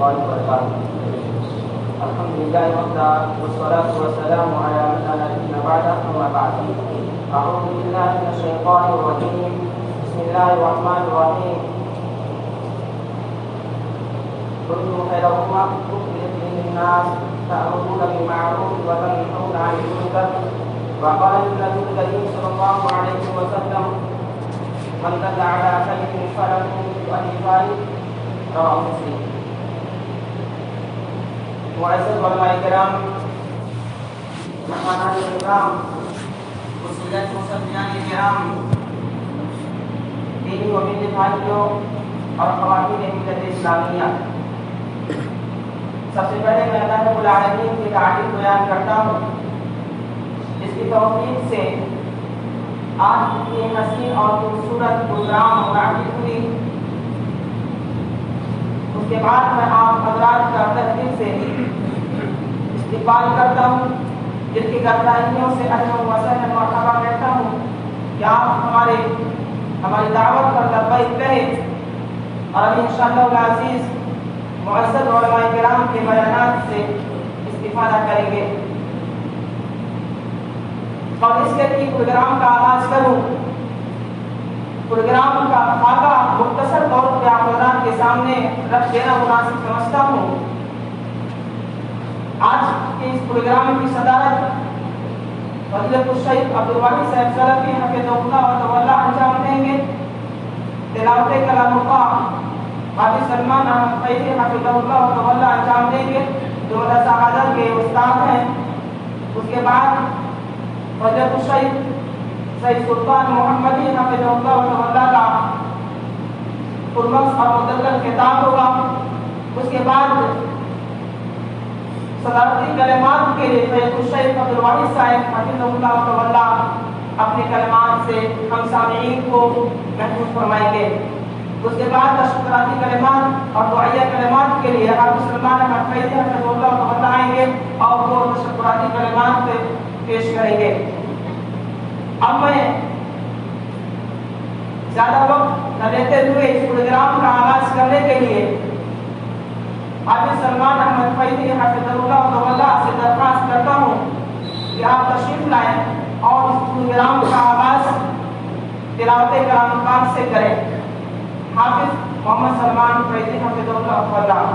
الله وبركاته. الحمد لله وحده والصلاة والسلام على من لا نبي بعده أما بعد. أعوذ بالله من الشيطان الرجيم. بسم الله الرحمن الرحيم. كنتم خير أمة أخرجت للناس تأمرون بالمعروف وتنهون عن المنكر وقال النبي الكريم صلى الله عليه وسلم من دل على خير فله أجر فاعله. رواه مسلم. معزز علماء کرام، مہمانان کرام، مسلمین مسلمان کرام، دینی و ملی بھائیوں اور خواتین ملت اسلامیہ، سب سے پہلے میں اللہ رب العالمین کی تعریف بیان کرتا ہوں جس کی توفیق سے آج یہ حسین اور خوبصورت پروگرام منعقد ہوئی۔ اس کے بعد میں آپ حضرات کا تہ دل سے استقبال کرتا ہوں، جن کی گہرائیوں سے اہلا و سہلا مرحبا کہتا ہوں کہ آپ ہماری دعوت پر لبیک کہیں اور ابھی انشاءاللہ العزیز معزز علماء کرام کے بیانات سے استفادہ کریں گے۔ اور اس کے لیے پروگرام کا آغاز کروں، پروگرام کا خاکہ مختصر طور پہ آپ حضرات کے سامنے رکھ دینا مناسب سمجھتا ہوں۔ آج کے اس پروگرام کی صدارت فضیلت الشیخ عبدالواحد صاحب سلفی حفظہ اللہ و تعالی انجام دیں گے۔ تلاوت کلام اللہ حافظ سلمان احمد فیضی حفظہ اللہ و تعالی انجام دیں گے، جو مدرسہ حاضر کے استاد ہیں۔ اس کے بعد فضیلت الشیخ سید سلطان محمدی حفظہ اللہ و تعالی کا پرمکس اور مدلل خطاب ہوگا۔ اس کے بعد صدارتی کلمات کے لیے سید الشیخ عبدالواحد صاحب حفظہ اللہ و تعالی اپنے کلمات سے ہم سامعین کو محفوظ فرمائیں گے۔ اس کے بعد تشکراتی کلمات اور دعائیہ کلمات کے لیے حافظ سلمان احمد فیضی حفظہ اللہ و تعالی آئیں گے اور وہ تشکراتی کلمات پیش کریں گے۔ اب میں زیادہ وقت نہ لیتے ہوئے اس پروگرام کا آغاز کرنے کے لیے حافظ سلمان احمد فیضی حفظہ اللہ تعالی سے درخواست کرتا ہوں کہ آپ تشریف لائیں اور اس پروگرام کا آغاز تلاوت کلام پاک سے کریں۔ حافظ محمد سلمان فیضی حفظہ اللہ تعالی۔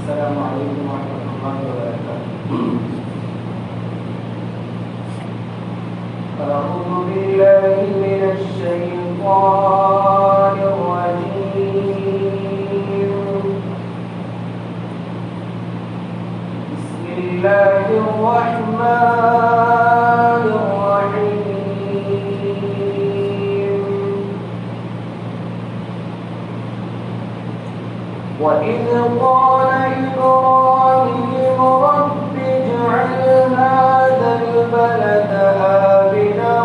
السلام علیکم ورحمۃ اللہ وبرکاتہ۔ اعوذ باللہ من الشیطان الرجیم، بسم اللہ الرحمن الرحیم۔ وَإِذْ قَالَ إِبْرَاهِيمُ رَبِّ اجْعَلْ هَٰذَا الْبَلَدَ آمِنًا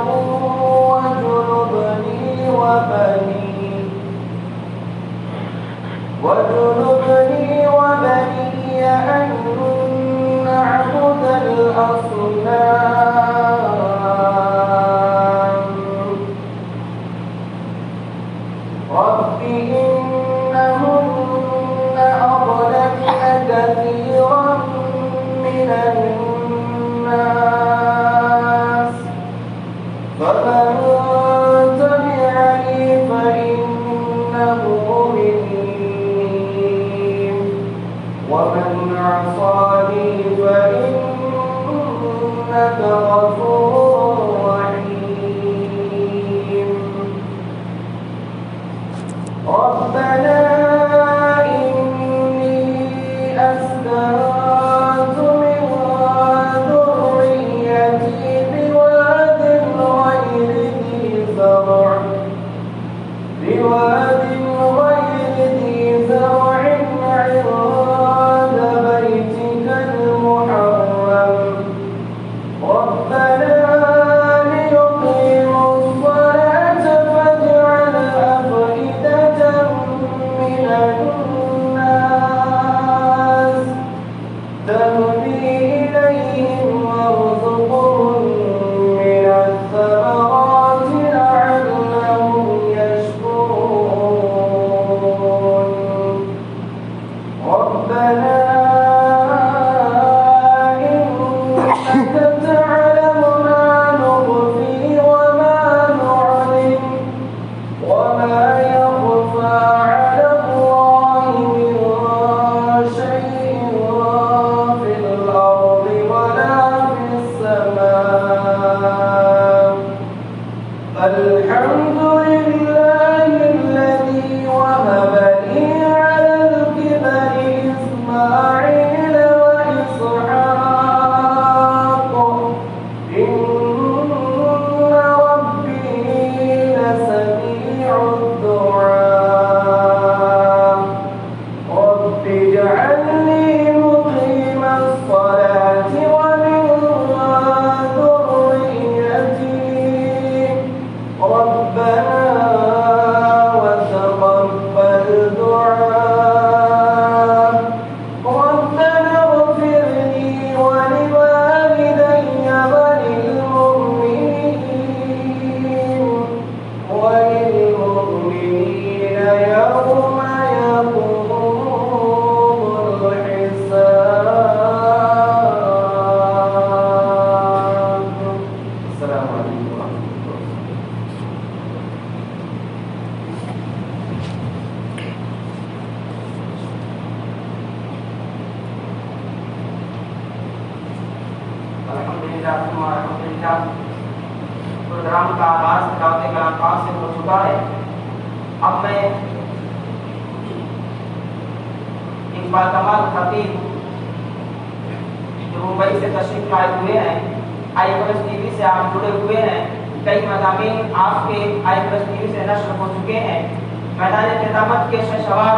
وَاجْنُبْنِي وَبَنِيَّ أَن نَّعْبُدَ الْأَصْنَامَ رَبِّ إِنَّهُنَّ أَضْلَلْنَ كَثِيرًا مِّنَ النَّاسِ فَمَن تَبِعَنِي فَإِنَّهُ مِنِّي وَمَنْ عَصَانِي فَإِنَّكَ غَفُورٌ رَّحِيمٌ رَبَّنَا إِنِّي أَسْكَنتُ مِن ذُرِّيَّتِي بِوَادٍ غَيْرِ ذِي زَرْعٍ عند بيتك المحرم ربنا ويوم يقوم الحساب. السلام عليكم ورحمة الله. الحمدللہ ثم الحمدللہ، پروگرام کا آغاز دعوت کلام پاک سے ہو چکا ہے۔ اب میں اقبال کمال خطیب جو ممبئی سے تشریف لائے ہوئے ہیں، آئی پلس ٹی وی سے آپ جڑے ہوئے ہیں، کئی مضامین آپ کے آئی پلس ٹی وی سے نشر ہو چکے ہیں۔ میدان خدمت کے ششوار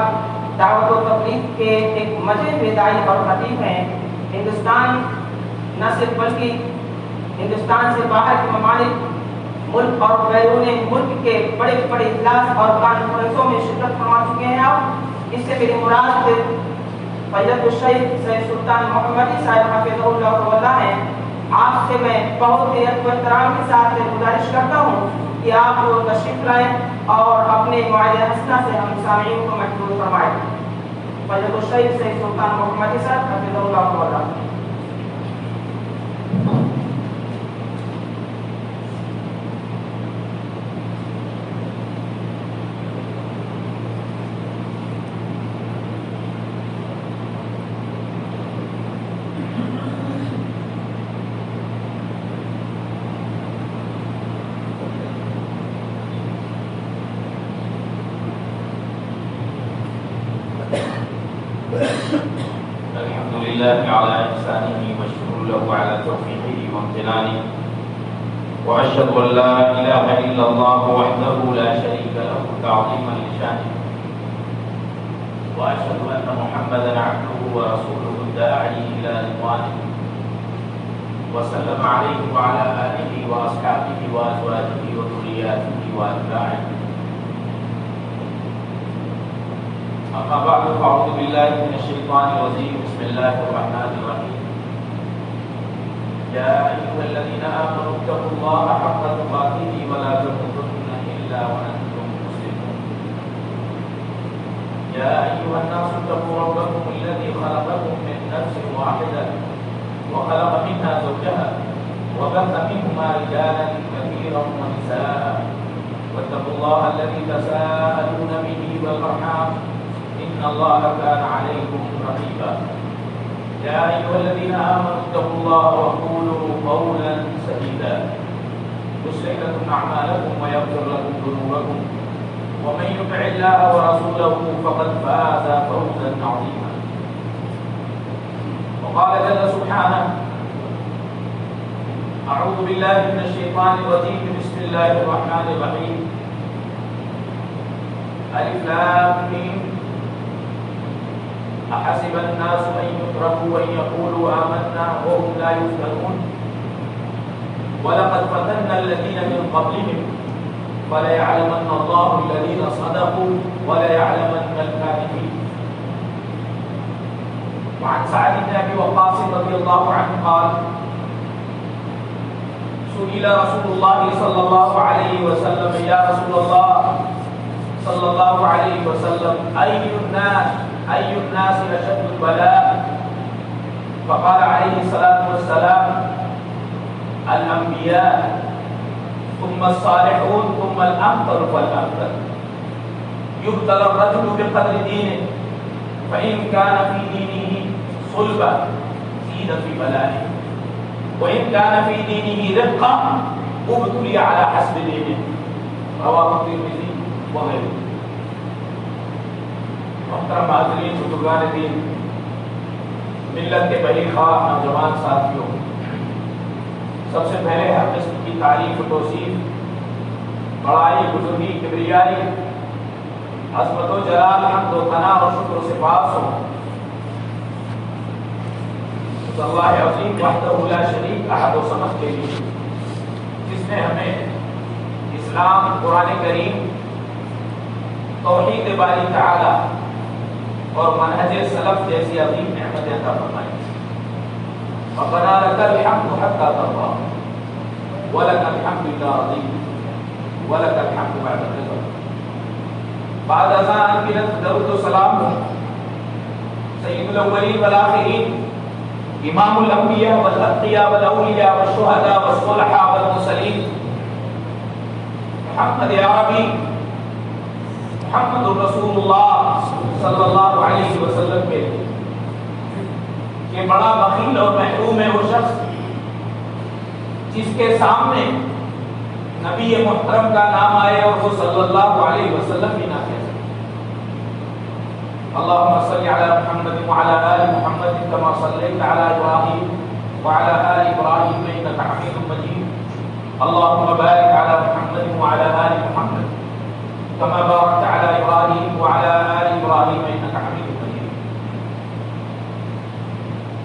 دعوت و تبلیغ کے ایک مجید بیدائی اور خطیب ہیں۔ ہندوستان نہ صرف بلکہ ہندوستان سے باہر کے ممالک، ملک اور بیرون ملک کے بڑے بڑے اجلاس اور کانفرنسوں میں شرکت فرما چکے ہیں آپ۔ اس سے میری مراد فضیلت الشیخ سید سلطان محمدی صاحب حفظہ اللہ تعالیٰ ہیں۔ آپ سے میں بہت ہی ادب و احترام کے ساتھ گزارش کرتا ہوں کہ آپ تشریف لائیں اور اپنے معاہدہ حسنہ سے ہم سامعین کو محفوظ فرمائیں۔ فضیلت الشیخ سید سلطان محمدی صاحب حفظہ اللہ تعالیٰ۔ الحمد لله على إحسانه والشكر له على توفيقه وامتنانه، وأشهد أن لا إله إلا الله وحده لا شريك له تعظيما لشانه، وأشهد أن محمدا عبده ورسوله الداعي إلى رضوانه، وسلم عليه وعلى آله وأصحابه وأزواجه وذرياته وأتباعه. أما بعد فأعوذ بالله من الشيطان الرجيم. بسم الله الرحمن الرحيم. يا أيها الذين آمنوا اتقوا الله حق تقاته ولا تموتن إلا وأنتم مسلمون. يا أيها الناس اتقوا ربكم الذي خلقكم من نفس واحدة وخلق منها زوجها وبث منهما رجالا كثيرا ونساء، واتقوا الله الذي تساءلون به والأرحام إن الله كان عليكم رقيبا. يا أيها الذين آمنوا اتقوا الله وقولوا قولا سديدا يصلح لكم أعمالكم ويغفر لكم ذنوبكم، ومن يطع الله ورسوله فقد فاز فوزا عظيما. وقال جل سبحانه: أعوذ بالله من الشيطان الرجيم. بسم الله الرحمن الرحيم. ألف لام ميم. أحسب الناس أن يتركوا أن يقولوا آمنا وهم لا يفتنون ولقد فتنا الذين من قبلهم فليعلمن الله الذين صدقوا وليعلمن الكاذبين. وعن سعد بن أبي وقاص رضي الله عنه قال: سئل رسول الله صلى الله عليه وسلم: يا رسول الله صلى الله عليه وسلم، أي الناس أشد البلاء؟ فقال عليه الصلاة والسلام: الأنبياء ثم الصالحون ثم الأمثل فالأمثل. يبتلى الرجل بقدر دينه، فإن كان في دينه صلبة زيد في بلائه، وإن كان في دينه رقة ابتلي على حسب دينه. رواه الترمذي وغيره. محترم حاضرین، بزرگان دین، ملت کے بڑی خواہ نوجوان ساتھیوں، سب سے پہلے ہر قسم کی تعریف و توصیف، بڑائی، بزرگی، کبریائی، عظمت و جلال، حمد و ثنا اور شکر و صفات ہو اللہ عظیم وحدہ لا شریک احد و صمد کے لیے، جس نے ہمیں اسلام، قرآن کریم، توحید باری تعالی اور منہج سلف جیسی عظیم نعمتیں عطا فرمائی. ربنا لك الحمد حتى ترضى ولك الحمد إذا رضيت ولك الحمد بعد الرضا. بعد ازان کی درود و سلام سید الاولین والآخرین امام الانبیاء والاتقیاء والاولیاء والشہداء والصلحاء والمرسلین محمد عربی محمد رسول اللہ صلی اللہ علیہ وسلم کے کہ بڑا بخیل اور محروم ہے وہ شخص جس کے سامنے نبی محترم کا نام آئے اور وہ صلی اللہ علیہ وسلم بھی نہ کہہ سکے. اللهم صل على محمد وعلى آل محمد كما صليت على إبراهيم وعلى آل إبراهيم إنك حميد مجيد. اللهم بارك على محمد وعلى آل محمد كما باركت على إبراهيم وعلى آل إبراهيم إنك حميد مجيد.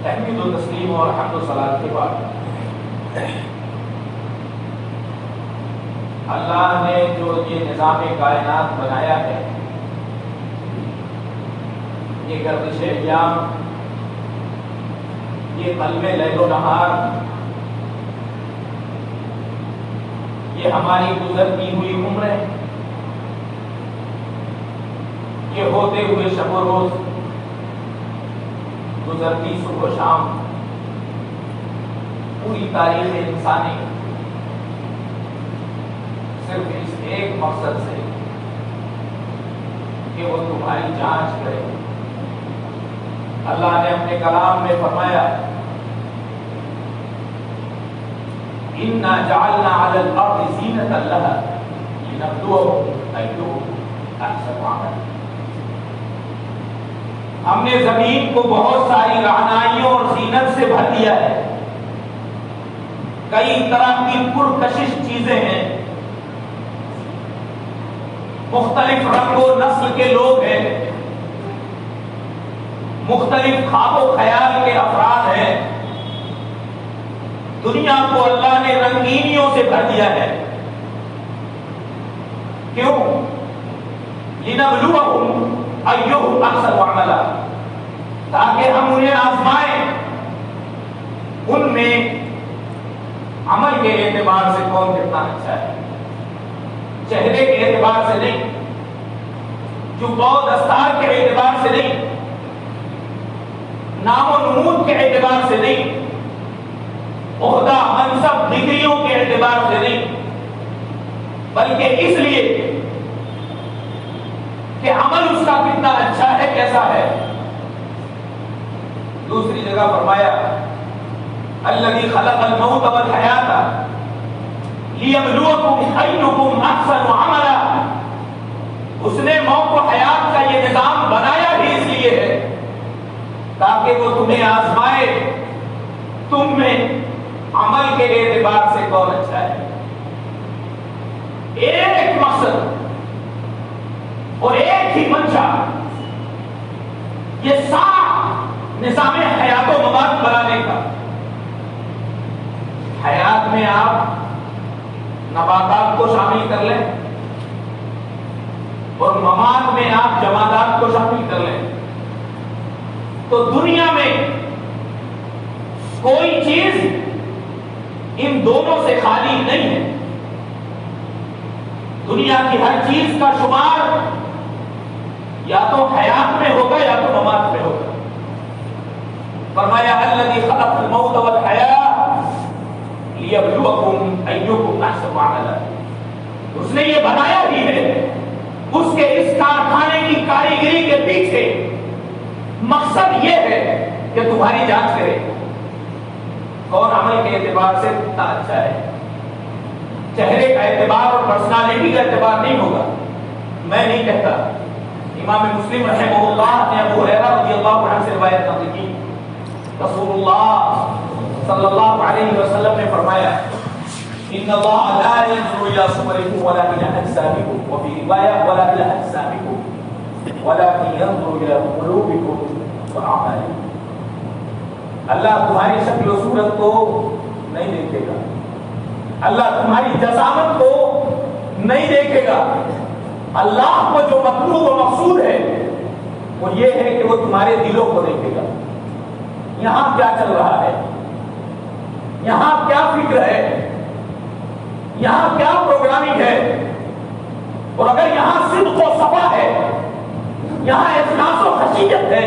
تحمید و تسلیم اور حمد و صلاۃ کے بعد اللہ نے جو یہ نظام کائنات بنایا ہے، یہ گردش ایام، یہ قلب لیل و نہار، یہ ہماری گزرتی ہوئی عمریں، یہ ہوتے ہوئے شب و روز، گزرتی صبح و شام، پوری تاریخ انسانی صرف اس ایک مقصد سے کہ وہ تمہاری جانچ کرے. اللہ نے اپنے کلام میں فرمایا اِنَّا جَعَلْنَا عَلَى الْأَرْضِ زِينَةً لَهَا لِنَبْلُوَهُمْ أَيُّهُمْ أَحْسَنُ عَمَلًا. ہم نے زمین کو بہت ساری رعنائیوں اور زینت سے بھر دیا ہے. کئی طرح کی پرکشش چیزیں ہیں، مختلف رنگ و نسل کے لوگ ہیں، مختلف خواب و خیال کے افراد ہیں. دنیا کو اللہ نے رنگینیوں سے بھر دیا ہے. کیوں؟ لِنَبْلُوَهُمْ أَيُّهُمْ أَحْسَنُ عَمَلًا، تاکہ ہم انہیں آزمائیں ان میں عمل کے اعتبار سے کون کتنا اچھا ہے، چہرے کے اعتبار سے نہیں، جو دستار کے اعتبار سے نہیں، نام و نمود کے اعتبار سے نہیں، عہدہ منصب ڈگریوں کے اعتبار سے نہیں، بلکہ اس لیے کہ عمل اس کا کتنا اچھا ہے، کیسا ہے. دوسری جگہ فرمایا الذی خلق الموت والحیات لیبلوکم ایکم احسن عملا. اس نے موت و حیات کا یہ نظام بنایا بھی اس لیے ہے تاکہ وہ تمہیں آزمائے تم میں عمل کے اعتبار سے کون اچھا ہے. ایک مقصد اور ایک ہی منشا، یہ سارا نظام حیات و ممات بنانے کا. حیات میں آپ نباتات کو شامل کر لیں اور ممات میں آپ جمادات کو شامل کر لیں تو دنیا میں کوئی چیز ان دونوں سے خالی نہیں ہے. دنیا کی ہر چیز کا شمار یا تو حیات میں ہوگا یا تو ممات میں ہوگا. فرمایا الذی خلق الموت والحیاۃ لیبلوکم ایکم احسن عملا. اس نے یہ بنایا ہی ہے. اس کے اس کارخانے کی کاریگری کے پیچھے مقصد یہ ہے کہ تمہاری جانچ کرے کون عمل کے اعتبار سے کتنا اچھا ہے. چہرے کا اعتبار اور پرسنالٹی کا اعتبار نہیں ہوگا. میں نہیں کہتا. امام مسلم رحمہ اللہ نے ابو ہریرہ رضی اللہ عنہ سے روایت نقل کی، رسول اللہ صلی اللہ علیہ وسلم نے فرمایا ان اللہ لا ينظر الى صوركم ولا الى اجسامكم وفي روايه ولا الى اجسامكم ولكن ينظر الى قلوبكم واعمالكم. اللہ تمہاری شکل و صورت کو نہیں دیکھے گا، اللہ تمہاری جسامت کو نہیں دیکھے گا. اللہ کو جو مطلوب و مقصود ہے وہ یہ ہے کہ وہ تمہارے دلوں کو دیکھے گا. یہاں کیا چل رہا ہے، یہاں کیا فکر ہے، یہاں کیا پروگرامنگ ہے، اور اگر یہاں صدق و صفا ہے، یہاں اخلاص و خشیت ہے،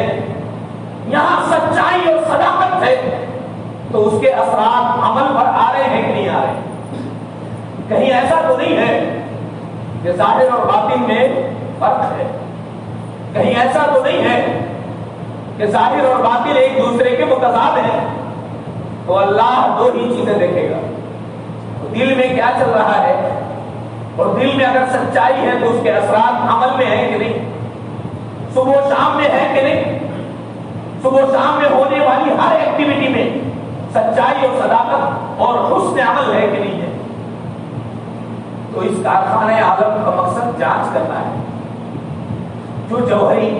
یہاں سچائی اور صداقت ہے، تو اس کے اثرات عمل پر آ رہے ہیں کہ نہیں آ رہے؟ کہیں ایسا تو نہیں ہے کہ ظاہر اور باطن میں فرق ہے؟ کہیں ایسا تو نہیں ہے کہ ظاہر اور باطن ایک دوسرے کے متضاد ہیں؟ تو اللہ دو ہی چیزیں دیکھے گا، دل میں کیا چل رہا ہے، اور دل میں اگر سچائی ہے تو اس کے اثرات عمل میں ہیں کہ نہیں، صبح و شام میں ہے کہ نہیں، صبح و شام میں ہونے والی ہر ایکٹیویٹی میں سچائی اور صداقت اور حسن عمل ہے کہ نہیں ہے؟ تو اس کارخانہ عالم کا مقصد جانچ کرنا ہے۔ جو جوہری،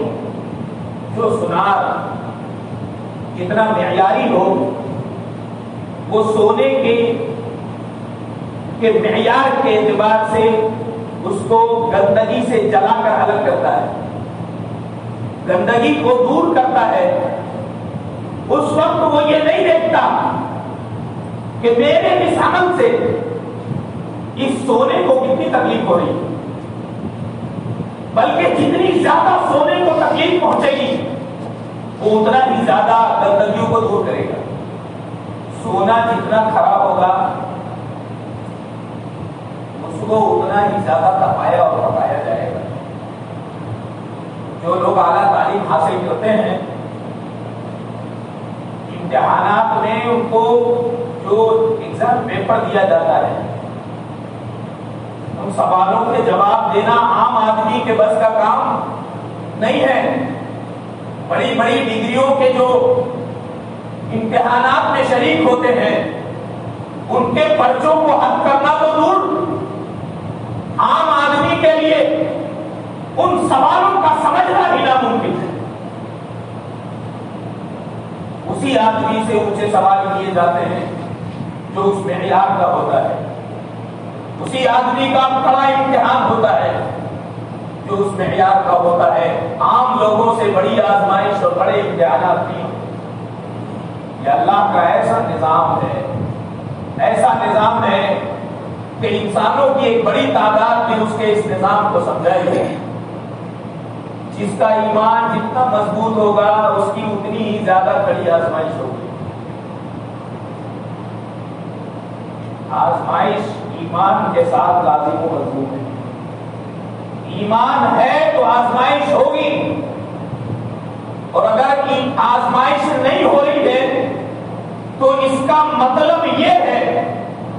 جو سنار جتنا معیاری ہو، وہ سونے کے معیار کے اعتبار سے اس کو گندگی سے جلا کر الگ کرتا ہے، گندگی کو دور کرتا ہے۔ اس وقت وہ یہ نہیں دیکھتا کہ میرے اس عمل سے اس سونے کو کتنی تکلیف ہو رہی، بلکہ جتنی زیادہ سونے کو تکلیف پہنچے گی وہ اتنا ہی زیادہ گندگیوں کو دور کرے گا۔ سونا جتنا خراب ہوگا اس کو اتنا ہی زیادہ تپایا اور پکایا جائے گا۔ جو لوگ اعلیٰ تعلیم حاصل کرتے ہیں، امتحانات میں ان کو جو ایگزام پیپر دیا جاتا ہے، ان سوالوں کے جواب دینا عام آدمی کے بس کا کام نہیں ہے۔ بڑی بڑی ڈگریوں کے جو امتحانات میں شریک ہوتے ہیں، ان کے پرچوں کو حل کرنا تو دور، عام آدمی کے لیے ان سوالوں کا سمجھنا ہی ناممکن ہے۔ اسی آدمی سے اونچے سوال کیے جاتے ہیں جو اس معیار کا ہوتا ہے، اسی آدمی کا کڑا امتحان ہوتا ہے جو اس معیار کا ہوتا ہے۔ عام لوگوں سے بڑی آزمائش اور بڑے امتحانات نہیں ہوتے۔ یہ اللہ کا ایسا نظام ہے، ایسا نظام ہے کہ انسانوں کی ایک بڑی تعداد بھی اس کے اس نظام کو سمجھائے گی۔ جس کا ایمان جتنا مضبوط ہوگا اس کی اتنی ہی زیادہ کڑی آزمائش ہوگی۔ آزمائش ایمان کے ساتھ لازم و ملزوم ہے۔ ایمان ہے تو آزمائش ہوگی، اور اگر آزمائش نہیں ہو رہی ہے تو اس کا مطلب یہ ہے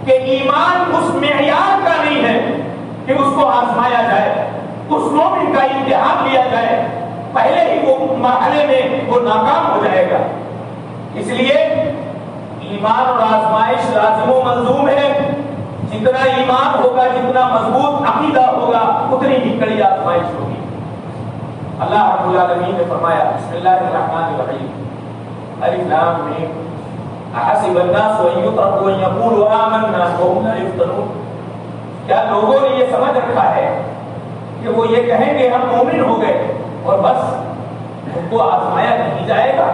کہ ایمان اس معیار کا نہیں ہے کہ اس کو آزمایا جائے، اس مومن کا امتحان لیا جائے، پہلے ہی وہ مرحلے میں وہ ناکام ہو جائے گا۔ اس لیے ایمان اور آزمائش لازم و ملزوم ہے۔ جتنا ایمان ہوگا، جتنا مضبوط عقیدہ ہوگا، اتنی ہی کڑی آزمائش ہوگی۔ اللہ رب العالمین نے فرمایا، بسم اللہ الرحمن الرحیم، الف لام میم، احسب الناس ان یترکوا ان یقولوا آمنا وهم لا یفتنون۔ کیا لوگوں نے یہ سمجھ رکھا ہے کہ وہ یہ کہیں گے ہم مومن ہو گئے اور بس ان کو آزمایا نہیں جائے گا؟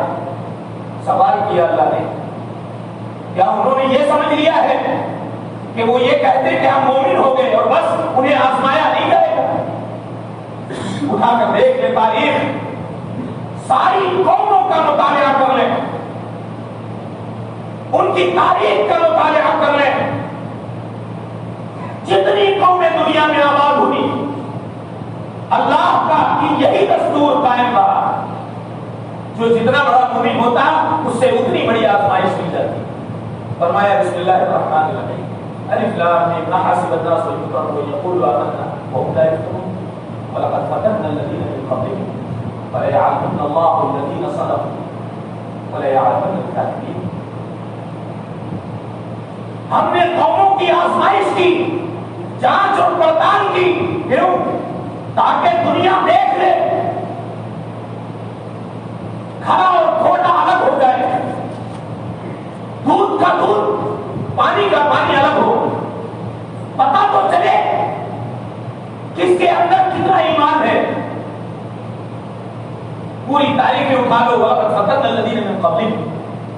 سوال کیا اللہ نے، کیا انہوں نے یہ سمجھ لیا ہے کہ وہ یہ کہتے کہ ہم مومن ہو گئے اور بس انہیں آزمایا نہیں جائے گا؟ اٹھا کر دیکھ لے تاریخ، ساری قوموں کا مطالعہ کر لیں، ان کی تاریخ کا مطالعہ کر لیں۔ جتنی قومیں دنیا میں آباد ہوئی، اللہ کا یہی دستور قائم رہا، جو جتنا بڑا مومن ہوتا اس سے اتنی بڑی آزمائش مل جاتی۔ فرمایا بسم اللہ الرحمن الرحیم، الف لام میم، حسب الناس ان یترکوا ان یقولوا آمنا وهم لا یفتنون ولقد فتنا الذین من قبلهم فلیعلمن اللہ الذین صدقوا ولیعلمن الکاذبین۔ ہم نے قوموں کی آزمائش کی، جانچ اور پڑتال کی، کیوں؟ تاکہ دنیا دیکھ لے، کھڑا اور کھوٹا الگ ہو جائے، دودھ کا دودھ، پانی کا پانی الگ ہو، پتہ تو چلے کس کے اندر کتنا ایمان ہے۔ پوری تاریخ میں اٹھا لو، وَلَقَدْ فَتَنَّا الَّذِينَ مِن قَبْلِهِمْ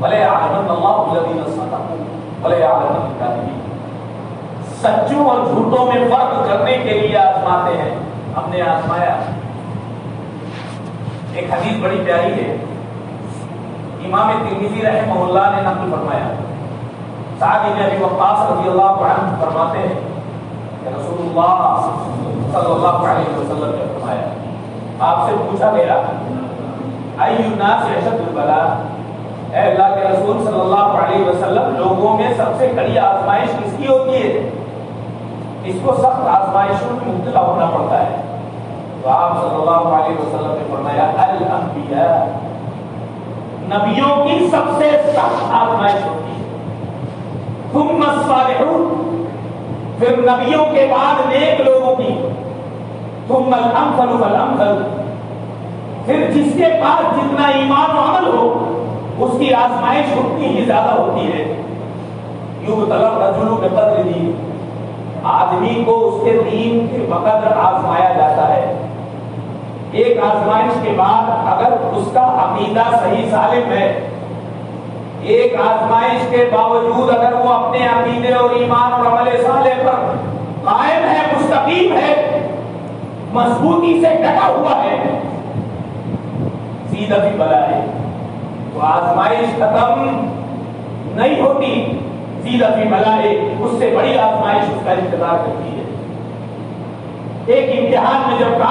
وَلَيَعْلَمَنَّ اللَّهُ الَّذِينَ صَدَقُوا وَلَيَعْلَمَنَّ الْكَاذِبِينَ۔ سچوں اور جھوٹوں میں فرق کرنے کے لیے آزماتے ہیں. ہم نے آزمایا. ایک حدیث بڑی پیاری ہے, امام ترمذی رحمہ اللہ نے نقل فرمایا. سعد بن ابی وقاص رضی اللہ عنہ فرماتے ہیں کہ رسول اللہ صلی اللہ علیہ وسلم نے فرمایا, آپ سے پوچھا گیا ای الناس اشد البلاء, اے اللہ کے رسول صلی اللہ علیہ وسلم, لوگوں میں سب سے کڑی آزمائش کس کی ہوتی ہے؟ اس کو سخت آزمائشوں میں مبتلا ہونا پڑتا ہے. تو آپ صلی اللہ علیہ وسلم نے فرمایا الانبیاء, نبیوں کی سب سے سخت آزمائش ہوتی ہے. ثم الصالحون, پھر نبیوں کے بعد نیک لوگوں کی. ثم الامثل فالامثل, پھر جس کے پاس جتنا ایمان و عمل ہو اس کی آزمائش اتنی ہی زیادہ ہوتی ہے. یبتلی الرجل بقدر دین, آدمی کو اس کے دین کے بقدر آزمایا جاتا ہے. ایک آزمائش کے بعد اگر اس کا عقیدہ صحیح سالم ہے, ایک آزمائش کے باوجود اگر وہ اپنے عقیدے اور ایمان اور عمل صالح پر قائم ہے, مستقیم ہے, مضبوطی سے ڈٹا ہوا ہے, سیدھا بھی بلا ہے. تو آزمائش ختم نہیں ہوتی, سیدھا بھی بلا ہے, اس سے بڑی آزمائش اس کا انتظار کرتی ہے. ایک امتحان میں جب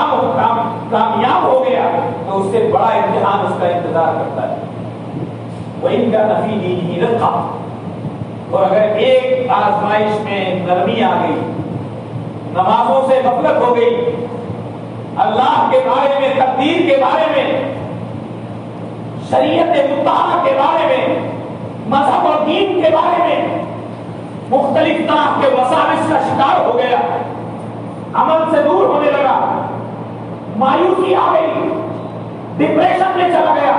کامیاب ہو گیا تو اس سے بڑا امتحان اس کا انتظار کرتا ہے. وَإِنْ كَانَ فِي دِينِهِ رَقَّةٌ, اور اگر ایک آزمائش میں نرمی آ گئی, نمازوں سے غفلت ہو گئی, اللہ کے بارے میں, تقدیر کے بارے میں, شریعت مطالعہ کے بارے میں, مذہب اور دین کے بارے میں مختلف طرح کے وساوس کا شکار ہو گیا, عمل سے دور ہونے لگا, مایوسی آ گئی, ڈپریشن میں چلا گیا,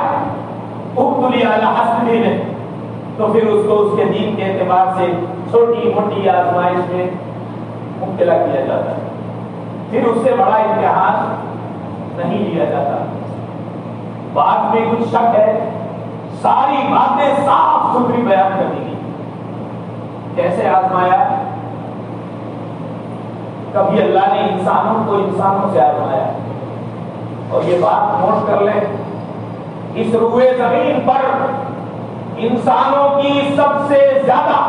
ابتلی علی حسب دینہ, تو پھر اس کو اس کے دین کے اعتبار سے چھوٹی موٹی آزمائش میں مبتلا کیا جاتا ہے. پھر اس سے بڑا امتحان نہیں لیا جاتا. بات میں کچھ شک ہے, ساری باتیں صاف ستھری بیان کر دی گئی. کیسے آزمایا؟ کبھی اللہ نے انسانوں کو انسانوں سے آزمایا. اور یہ بات نوٹ کر لیں, اس روئے زمین پر انسانوں کی سب سے زیادہ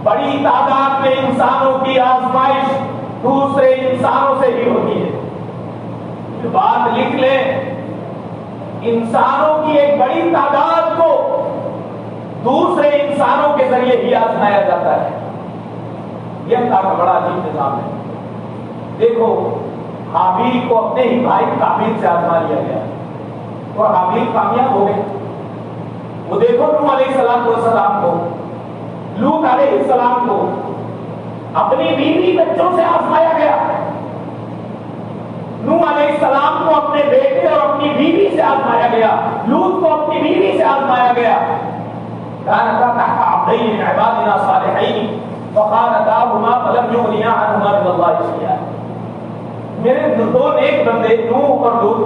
بڑی تعداد میں انسانوں کی آزمائش دوسرے انسانوں سے ہی ہوتی ہے. یہ بات لکھ لیں, انسانوں کی ایک بڑی تعداد کو دوسرے انسانوں کے ذریعے ہی آزمایا جاتا ہے. یہ اللہ کا بڑا عجیب نظام ہے. دیکھو, حابیل کو اپنے ہی بھائی قابیل سے آزما لیا گیا اور حابیل کامیاب ہو گئے. وہ دیکھو نوح علیہ السلام کو, لوط علیہ السلام کو اپنی بیوی بچوں سے آزمایا گیا. نوح علیہ السلام کو اپنے بیٹے اور اپنی بیوی سے آزمایا گیا, لوط کو اپنی بیوی سے آزمایا گیا. كانتا تحت عبدين من عبادنا صالحين فخانتاهما فلم يغنيا عنهما من الله شيئا. میرے دو نیک بندے نوح اور لوط,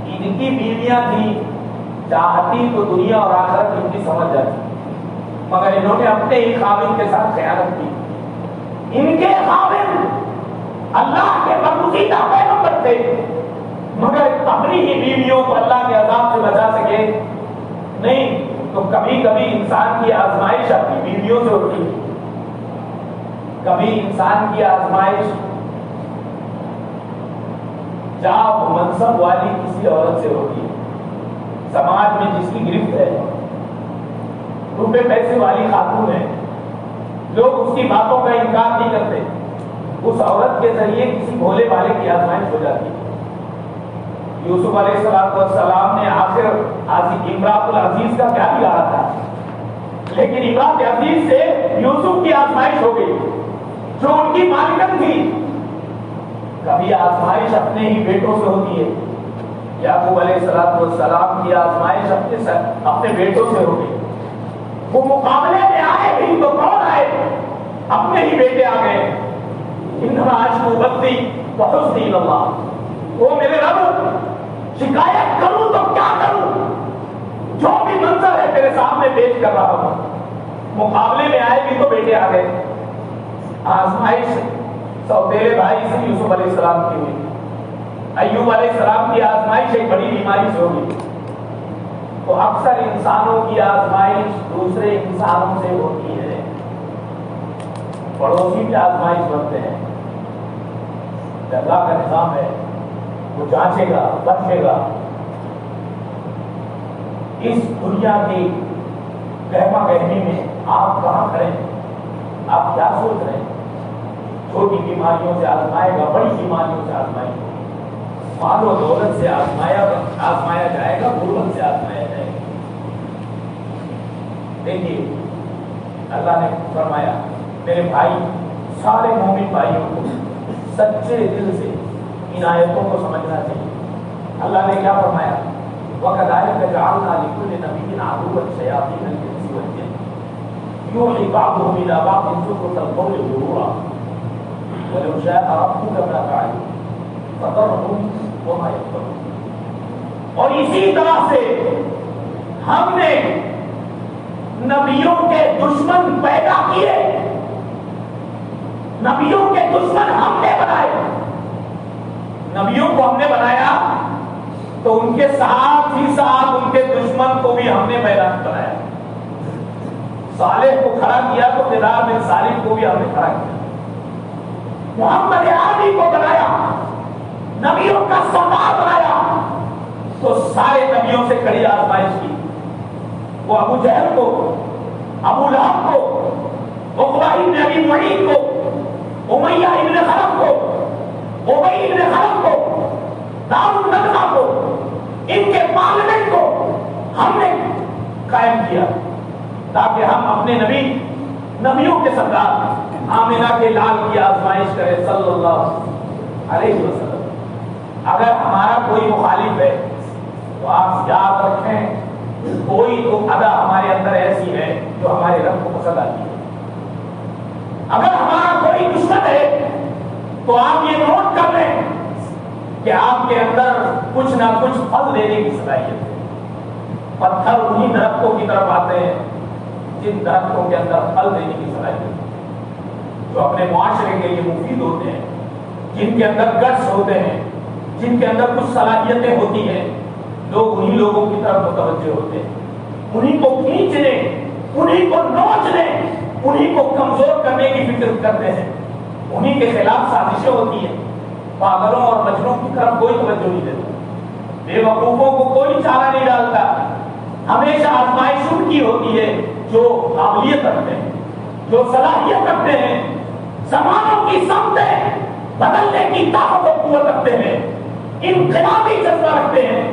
ان کی بیویاں تھیں, چاہتی تو دنیا اور آخرت ان کی سمجھ جاتی, مگر انہوں نے اپنے ہی خاوند کے ساتھ خیانت کی. ان کے خاوند اللہ کے برگزیدہ پیغمبر تھے, مگر اپنی ہی بیویوں کو اللہ کے عذاب سے بچا سکے نہیں. تو کبھی کبھی انسان کی آزمائش اپنی بیویوں سے ہوتی ہے, کبھی انسان کی آزمائش جاب منصب والی کسی عورت سے ہوتی ہے, سماج میں جس کی گرفت ہے, روپے پیسے والی خاتون ہے, لوگ اس کی باتوں کا انکار نہیں کرتے, اس عورت کے ذریعے کسی بھولے والے کی آزمائش ہو جاتی ہے. یوسف علیہ السلام نے آخر امراۃ العزیز کا کیا بگاڑا تھا, لیکن امراۃ عزیز سے یوسف کی آزمائش ہو گئی جو ان کی مالکن تھی. کبھی آزمائش اپنے ہی بیٹوں سے ہوتی ہے. یعقوب علیہ السلام کی آزمائش اپنے بیٹوں سے ہو گئی. وہ مقابلے میں آئے بھی تو کون آئے؟ اپنے ہی بیٹے آ گئے. انما اشکو بثی وحزنی الی اللہ, وہ میرے رب شکایت کروں تو کیا کروں, جو بھی منظر ہے تیرے سامنے پیش کر رہا ہوں. مقابلے میں آئے بھی تو بیٹے آ گئے. آزمائش سوتیلے بھائی سے یوسف علیہ السلام کی ہوئی، ایوب علیہ السلام کی آزمائش ایک بڑی بیماری سے ہوگی. تو اکثر انسانوں کی آزمائش دوسرے انسانوں سے ہوتی ہے، پڑوسی کی آزمائش بنتے ہیں. اللہ کا نظام ہے، وہ جانچے گا، پرکھے گا. اس دنیا کی گہما گہمی میں آپ کہاں کھڑے ہیں، آپ کیا سوچ رہے ہیں؟ چھوٹی بیماریوں سے آزمائے گا، بڑی بیماریوں سے آزمائے گا، مال و دولت سے آزمایا جائے گا، غربت سے آزمایا جائے گا. دیکھیے اللہ نے فرمایا میرے بھائی، سارے مومن بھائیوں کو سچے دل سے ان آیتوں کو سمجھنا چاہیے. اللہ نے کیا فرمایا؟ وَكَذَلِكَ جَعَلْنَا لِكُلِّ نَبِيٍّ عَدُوًّا شَيَاطِينَ الْإِنسِ وَالْجِنِّ يُوحِي بَعْضُهُمْ إِلَىٰ بَعْضٍ زُخْرُفَ الْقَوْلِ غُرُورًا وَلَوْ شَاءَ رَبُّكَ مَا فَعَلُوهُ فَذَرْهُمْ وَمَا يَفْتَرُونَ. اور اسی طرح سے ہم نے نبیوں کے دشمن پیدا کیے، نبیوں کے دشمن ہم نے بنائے. نبیوں کو ہم نے بنایا تو ان کے ساتھ ہی ساتھ ان کے دشمن کو بھی ہم نے پیدا بنایا. صالح کو کھڑا کیا تو خضر بن صالح کو بھی ہم نے کھڑا کیا. محمد عربی کو بنایا، نبیوں کا سردار بنایا تو سارے نبیوں سے کڑی آزمائش کی. وہ ابو جہل کو، ابو لہب کو، عقبہ بن ابی معیط کو، امیہ ابن خلف کو، ابی ابن خلف کو، دار الندوہ کو، ان کے پارلیمنٹ کو ہم نے قائم کیا تاکہ ہم اپنے نبیوں کے سردار آمنہ کے لال کی آزمائش کریں صلی اللہ علیہ وسلم. اگر ہمارا کوئی مخالف ہے تو آپ یاد رکھیں کوئی تو ادا ہمارے اندر ایسی ہے جو ہمارے رب کو پسند آتی ہے. اگر ہمارا کوئی دشمن ہے تو آپ یہ نوٹ کر لیں کہ آپ کے اندر کچھ نہ کچھ پھل دینے کی صلاحیت ہے. پتھر انہی درختوں کی طرف آتے ہیں جن درختوں کے اندر پھل دینے کی صلاحیت ہے، جو اپنے معاشرے کے لیے مفید ہوتے ہیں، جن کے اندر گٹس ہوتے ہیں، جن کے اندر کچھ صلاحیتیں ہوتی ہیں. لوگ انہی لوگوں کی طرف متوجہ ہوتے ہیں، انہی کو کھینچنے، انہی کو نوچنے، انہی کو کمزور کرنے کی فکر کرتے ہیں. انہی کے خلاف سازشیں ہوتی ہیں. پاگلوں اور مجنوں کی طرف کوئی توجہ نہیں دیتا، بے وقوفوں کو کوئی چارہ نہیں ڈالتا. ہمیشہ آزمائش ان کی ہوتی ہے جو قابلیت رکھتے ہیں، جو صلاحیت رکھتے ہیں، زمانوں کی سمتیں بدلنے کی طاقت و قوت رکھتے ہیں، انقلابی جذبہ رکھتے ہیں.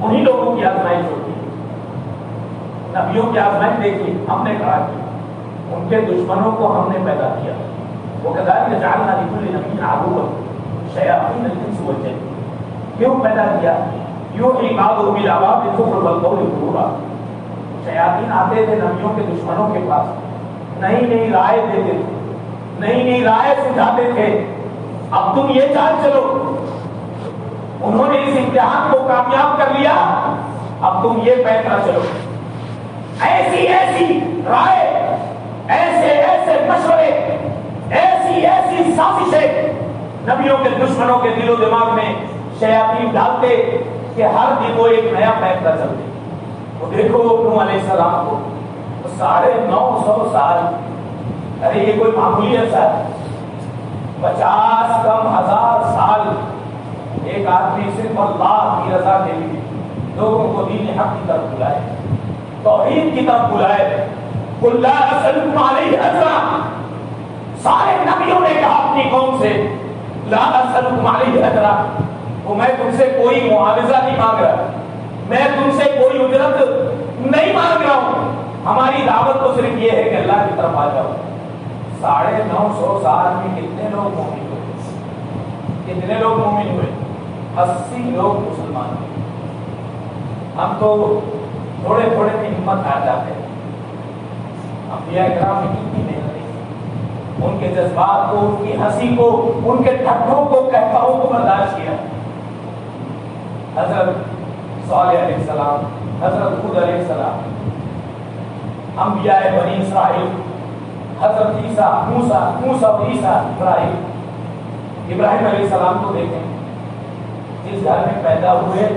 انہی لوگوں کی آزمائش ہوتی ہے. نبیوں کی آزمائش دیکھیے ہم نے کہا کہ ان کے دشمنوں کو ہم نے پیدا کیا. وَكَذَلِكَ جَعَلْنَا لِكُلِّ نَبِيٍّ عَدُوًّا شَيَاطِينَ الْإِنسِ وَالْجِنِّ. کیوں پیدا کیا؟ یوحِی بَعْضُهُمْ إِلَىٰ بَعْضٍ زُخْرُفَ الْقَوْلِ غُرُورًا. شیاطین آتے تھے نبیوں کے دشمنوں کے پاس، نئی نئی رائے دیتے تھے، نئی نئی رائے سجھاتے تھے. اب تم یہ چال چلو، انہوں نے اس امتحان کو کامیاب کر لیا، اب تم یہ فیصلہ چلو. ایسی ایسی رائے، ایسے ایسے مشورے، ایسی ایسی سازشیں نبیوں کے دشمنوں کے دل و دماغ میں شیاطین ڈالتے کہ ہر دن وہ ایک نیا فیصلہ چلتے. وہ دیکھو نوح علیہ السلام کو 950 سال، ارے یہ کوئی معمولی عرصہ ہے. 50 کم 1000 سال ایک آدمی صرف اللہ کی رضا کے لیے لوگوں کو دین حق کی طرف بلائے، توحید کی طرف بلائے. قُلْ لَا أَسْأَلُكُمْ عَلَيْهِ أَجْرًا. سارے نبیوں نے کہا اپنی قوم سے لا أَسْأَلُكُمْ عَلَيْهِ أَجْرًا، وہ میں تم سے کوئی معاوضہ نہیں مانگ رہا، میں تم سے کوئی اجرت نہیں مانگ رہا ہوں. ہماری دعوت تو صرف یہ ہے کہ اللہ کی طرف آ جاؤ. 950 سال میں کتنے لوگ مومن ہوئے؟ کتنے لوگ مومن ہوئے؟ 80 لوگ مسلمان ہوئے. ہم تو تھوڑے تھوڑے میں ہمت آ جاتے ہیں. انبیاء کرام نے کتنی محنت کی، ان کے جذبات کو، ان کی ہنسی کو، ان کے ٹھٹھوں کو، کہکاؤں کو برداشت کیا. حضرت صالح علیہ السلام، حضرت ہود علیہ السلام، انبیاء بنی اسرائیل، حضرت عیسیٰ، موسیٰ اور عیسیٰ، ابراہیم علیہ السلام کو دیکھیں، جس گھر میں پیدا ہوئے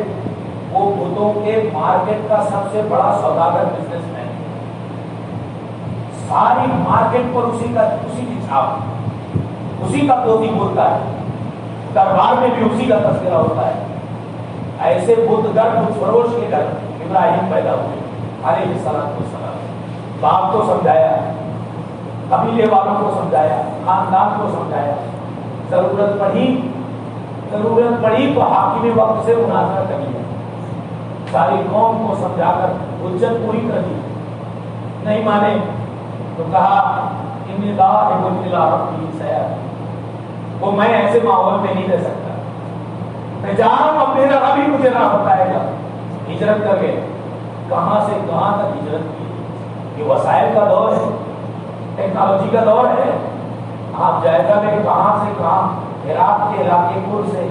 وہ بتوں کے مارکیٹ کا سب سے بڑا سوداگر، بزنس مین، ساری مارکیٹ پر اسی کی چھاپ، اسی کا توتی بولتا ہے، دربار میں بھی اسی کا تذکرہ ہوتا ہے۔ ایسے بت گر بت فروش کے گھر ابراہیم پیدا ہوئے علیہ السلام۔ باپ کو سمجھایا، قبیلے والوں کو سمجھایا، خاندان کو سمجھایا، ضرورت پڑی تو حاکم وقت سے مناظرہ کر لیا، ساری قوم کو سمجھا کر حجت پوری کر دی، نہیں مانے تو کہا انی ذاہب الی ربی سیہدین، وہ میں ایسے ماحول میں نہیں رہ سکتا، میں جا رہا ہوں اپنے رب ہی مجھے راہ بتائے گا۔ ہجرت کر گئے، کہاں سے کہاں تک ہجرت کی، یہ وسائل کا دور ہے، ٹیکنالوجی کا دور ہے، آپ جائزہ میں کہاں سے کہاں، عراق کے علاقے پور سے،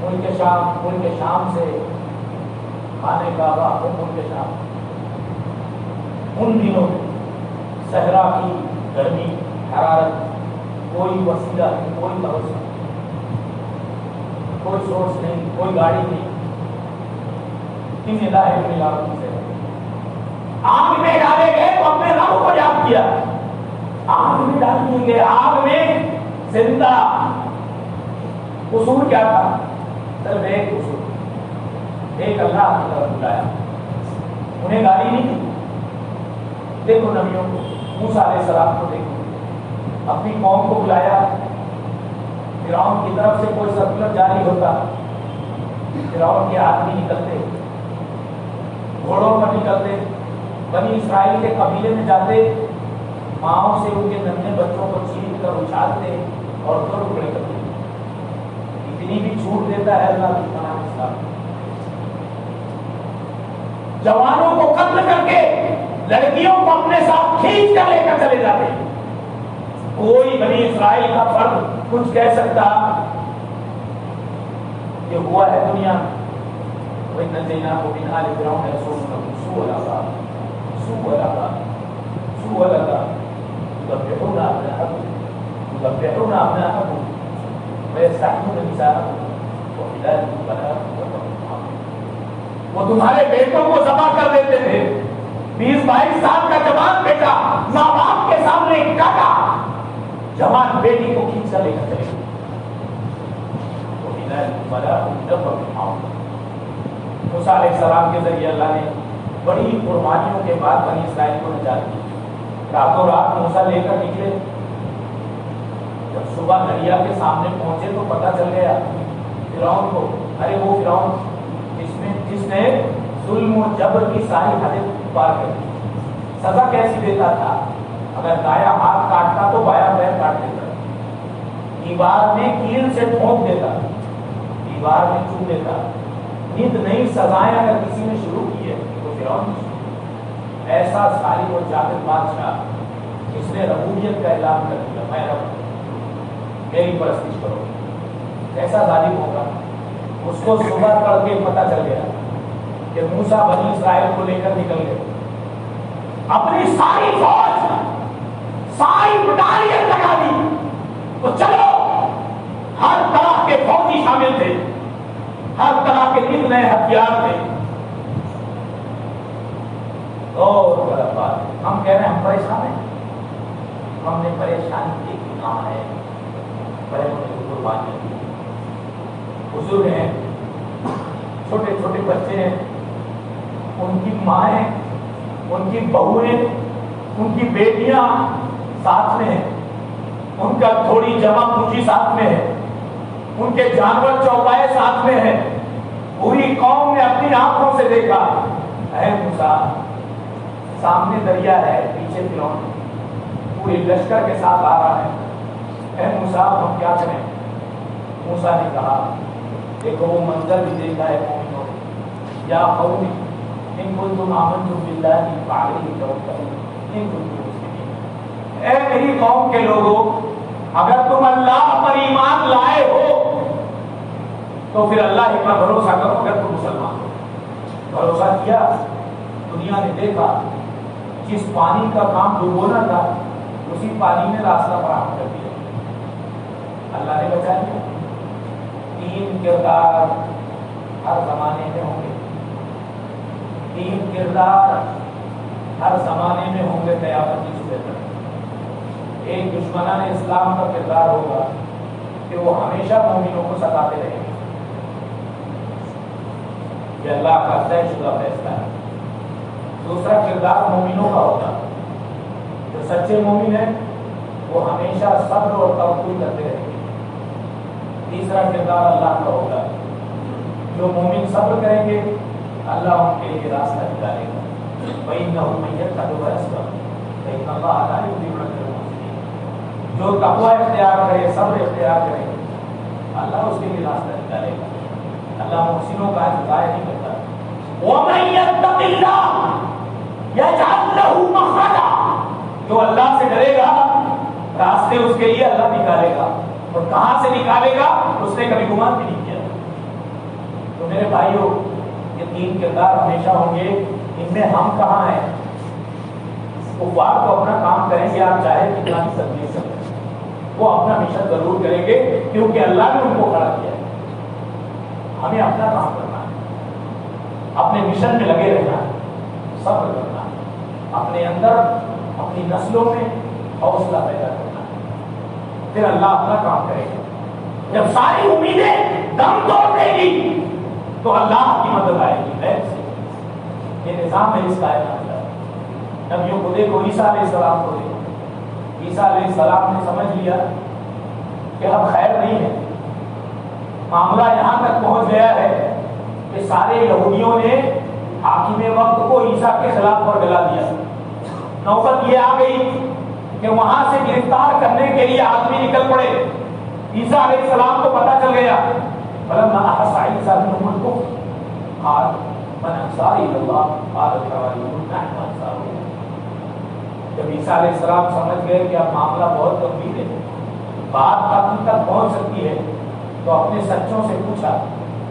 ملک شام سے، خانے کعبہ ملک شام، ان دنوں صحرا کی گرمی، حرارت، کوئی وسیلہ نہیں، کوئی توسط، کوئی سورس نہیں، کوئی گاڑی نہیں، سے آگ میں ڈالے گئے تو اپنے رب کو یاد کیا، آگ میں ڈال دیے گئے، آگ میں زندہ، قصور کیا تھا؟ صرف ایک قصور، ایک اللہ کی طرف بلایا، انہیں گالی نہیں دی۔ دیکھو نبیوں کو، موسیٰ علیہ السلام کو دیکھو، اپنی قوم کو بلایا، فرعون کی طرف سے کوئی سرکولر جاری ہوتا، فرعون کے آدمی نکلتے، گھوڑوں پر نکلتے، بنی اسرائیل کے قبیلے میں جاتے، ماؤں سے ان کے ننھے بچوں کو چھین کر اچھالتے اور دو ٹکڑے کرتے۔ اتنی بھی چھوٹ دیتا ہے اللہ کی پناہ کے ساتھ، جوانوں کو قتل کر کے لڑکیوں کو اپنے ساتھ کھینچ کر لے کر چلے جاتے۔ کوئی بنی اسرائیل کا فرد کچھ کہہ سکتا؟ یہ ہوا ہے دنیا میں۔ وَإِنَّ مِنْ آلِ فِرْعَوْنَ يَسُومُونَهُمْ سُوءَ الْعَذَابِ يُذَبِّحُونَ أَبْنَاءَهُمْ وَيَسْتَحْيُونَ نِسَاءَهُمْ وَفِي ذَلِكُمْ بَلَاءٌ مِنْ رَبِّكُمْ۔ وہ تمہارے بیٹوں کو ذبح کر دیتے تھے، 20-22 سال کا جوان بیٹا ماں باپ کے سامنے کاٹا، جوان بیٹی کو کھینچ کر لے کر چلے گئے۔ وَفِي ذَلِكُمْ بَلَاءٌ مِنْ رَبِّكُمْ۔ موسیٰ علیہ السلام کے ذریعے اللہ نے بڑی قربانیوں کے بعد بنی اسرائیل کو نجات دی۔ راتوں رات موسیٰ لے کر نکلے، جب صبح دریا کے سامنے پہنچے تو پتہ چل گیا فرعون کو، ارے وہ فرعون جس نے ظلم و جبر کی ساری حدیں پار کر دی۔ سزا کیسی دیتا تھا؟ اگر دایاں ہاتھ کاٹتا تو بایاں پیر کاٹ دیتا، دیوار میں کیل سے ٹھونک دیتا، دیوار میں چوم دیتا۔ نیت نئی سزائیں اگر کسی نے شروع کی ہے تو فرعون نے، ایسا ظالم و جاہل بادشاہ، اس نے ربوبیت کا اعلان کر دیا، میں رب ہوں، میری پرستش کرو، ایسا ظالم ہوگا؟ اس کو صبح پڑھ کے پتہ چل گیا کہ موسیٰ بنی اسرائیل کو لے کر نکل گئے، اپنی ساری فوج، ساری بٹالین لگا دی، تو چلو، ہر طرح کے فوجی شامل تھے، ہر طرح کے نئے نئے ہتھیار تھے۔ اور غلط بات، ہم کہہ رہے ہیں ہم پریشان ہیں، ہم نے پریشانی ایک ہی کہا ہے، پہلے قربانی دی۔ بزرگ ہیں، چھوٹے چھوٹے بچے ہیں، ان کی مائیں، ان کی بہویں، ان کی بیٹیاں ساتھ میں ہیں، ان کا تھوڑی جمع پونجی ساتھ میں ہے، ان کے جانور چوپائے ساتھ میں ہیں، پوری قوم نے اپنی آنکھوں سے دیکھا، اے موسیٰ سامنے دریا ہے، پیچھے فرعون پوری لشکر کے ساتھ آ رہا ہے، اے موسیٰ ہم کیا کریں؟ موسیٰ نے کہا، دیکھو وہ منظر بھی دیکھا ہے مومنوں نے، یا قوم ان کنتم آمنتم باللہ فعلیہ توکلوا ان کنتم مسلمین۔ اے میری قوم کے لوگوں، اگر تم اللہ پر ایمان لائے ہو تو پھر اللہ ہی پر بھروسہ کرو، اگر تم مسلمان ہو۔ بھروسہ کیا، دنیا نے دیکھا، جس پانی کا کام ڈبونا تھا اسی پانی نے راستہ فراہم کر دیا، اللہ نے بچا دیا۔ 3 کردار ہر زمانے میں ہوں گے، 3 کردار ہر زمانے میں ہوں گے قیامت کی صورت میں۔ ایک دشمنان اسلام کا کردار ہوگا کہ وہ ہمیشہ مومنوں کو ستاتے رہیں گے، یہ اللہ کا طے شدہ فیصلہ ہے۔ دوسرا کردار مومنوں کا ہوگا، جو سچے مومن ہیں وہ ہمیشہ صبر اور توکل کرتے رہیں گے۔ تیسرا کردار اللہ کا ہوگا، جو مومن صبر کریں گے اللہ ان کے لیے راستہ نکالے گا۔ وَإِنَّهُ مَن يَتَّقِ وَيَصْبِرْ فَإِنَّ اللَّهَ لَا يُضِيعُ أَجْرَ الْمُحْسِنِينَ۔ جو تقوی اختیار کرے، صبر اختیار کرے، اللہ اس کے لیے راستہ نکالے گا، اللہ محسنوں کا اجر ضائع نہیں کرتا۔ وَمَن يَتَّقِ اللَّهَ يَجْعَل لَّهُ مَخْرَجًا، جو اللہ سے ڈرے گا راستے اس کے لیے اللہ نکالے گا، اور کہاں سے نکالے گا اس نے کبھی گمان بھی نہیں کیا۔ تو میرے بھائیوں، یہ 3 کردار ہمیشہ ہوں گے، ان میں ہم کہاں ہیں؟ کفار کو اپنا کام کریں گے، آپ چاہے کتنا بھی تدبیر کریں، وہ اپنا مشن ضرور کریں گے کیونکہ اللہ نے ان کو کھڑا کیا ہے۔ ہمیں اپنا کام کرنا ہے، اپنے مشن میں لگے رہنا ہے، صبر کرنا ہے، اپنے اندر اپنی نسلوں میں حوصلہ پیدا کرنا ہے، پھر اللہ اپنا کام کرے گا۔ جب ساری امیدیں دم توڑ دے گی تو اللہ کی مدد آئے گی غیب سے۔ یہ نظام ہے اس کائنات کا۔ نبیوں کو دیکھو، عیسیٰ علیہ السلام کو دیکھو، عیسیٰ علیہ السلام نے سمجھ لیا کہ اب خیر نہیں ہے۔ معاملہ یہاں تک پہنچ گیا ہے کہ سارے یہودیوں نے حاکم وقت کو عیسیٰ کے خلاف پر ڈلا دیا۔ نوبت یہ آ گئی کہ وہاں سے گرفتار کرنے کے لیے آدمی نکل پڑے۔ عیسیٰ علیہ السلام کو پتہ چل گیا، فلما احس عیسیٰ منهم الكفر قال من انصاری الی اللہ قال الحواریون نحن انصار اللہ۔ جب عیسیٰ علیہ السلام سمجھ گئے کہ اب معاملہ بہت گمبھیر ہے، بات قتل تک پہنچ سکتی ہے، تو اپنے سچوں سے پوچھا،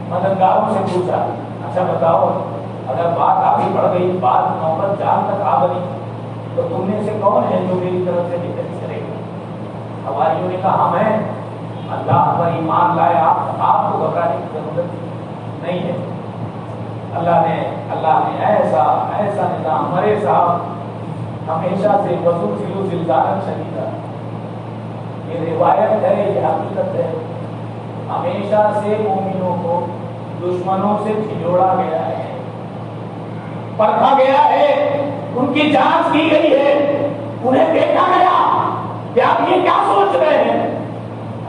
مددگاروں سے پوچھا، اچھا بتاؤ اگر بات آگے بڑھ گئی، بات نوبت جان تک آ گئی، تو تم میں سے کون ہے جو میری طرف سے ڈیفینس کرے گا؟ حواریوں نے کہا ہم ہیں، اللہ پر ایمان لائے، آپ کو گھبرانے کی ضرورت نہیں ہے۔ اللہ نے ایسا نظام، ہمارے صاحب ہمیشہ سے وزلزلوا زلزالا شدیدا، یہ روایت ہے، یہ حقیقت ہے، ہمیشہ سے مومنوں کو دشمنوں سے جھنجھوڑا گیا ہے، پرکھا گیا ہے، ان کی جانچ کی گئی ہے، انہیں دیکھا گیا کہ آپ یہ کیا سوچ رہے ہیں،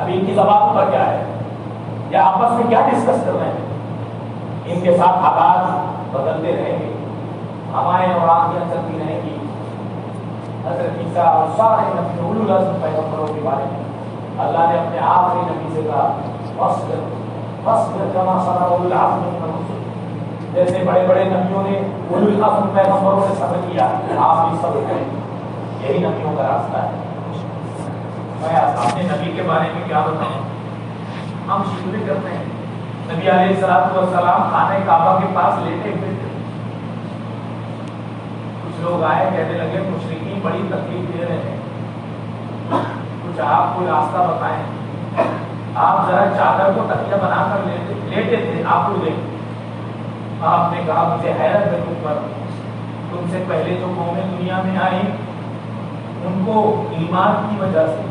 ابھی ان کی زبان پر کیا ہے، یا آپس میں کیا ڈسکس کر رہے ہیں۔ ان کے ساتھ حالات بدلتے رہیں گے، ہمارے اور آنکھیں چلتی رہیں گی۔ حضرت عیسیٰ اور سارے نبی اولو العزم پیغمبروں کے بارے میں اللہ نے اپنے آخری نبی سے کہا فاصبر کما صبر اولو العزم من الرسل، جیسے بڑے بڑے نبیوں نے اولو العزم پیغمبروں سے صبر کیا، آپ بھی صبر کریں، یہی نبیوں کا راستہ ہے۔ میں اپنے نبی کے بارے میں کیا بتاؤں، ہم شکوے کرتے ہیں، نبی علیہ السلام خانہ کعبہ کے پاس لیٹے ہوئے تھے، کچھ لوگ آئے کہنے لگے مشرکین بڑی تکلیف دے رہے ہیں، کچھ آپ کو راستہ بتائیں، آپ ذرا چادر کو تکیہ بنا کر لیٹے تھے، آپ کو دیکھ، آپ نے کہا مجھے حیرت ہے تم پر، تم سے پہلے جو قومیں دنیا میں آئی ان کو ایمان کی وجہ سے،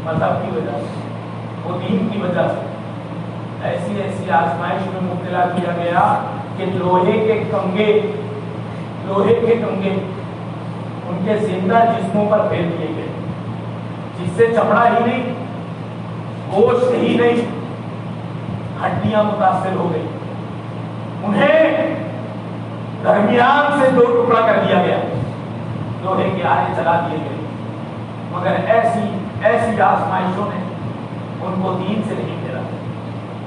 مذہب کی وجہ سے، وہ دین کی وجہ سے ایسی آزمائش میں مبتلا کیا گیا کہ لوہے کے کنگے ان کے زندہ جسموں پر پھیر دیے گئے، جس سے چمڑا ہی نہیں، گوشت ہی نہیں، ہڈیاں متاثر ہو گئی، انہیں درمیان سے 2 ٹکڑا کر دیا گیا، لوہے کے آرے چلا دیے گئے، مگر ایسی آزمائشوں نے ان کو دین سے نہیں پھیرا،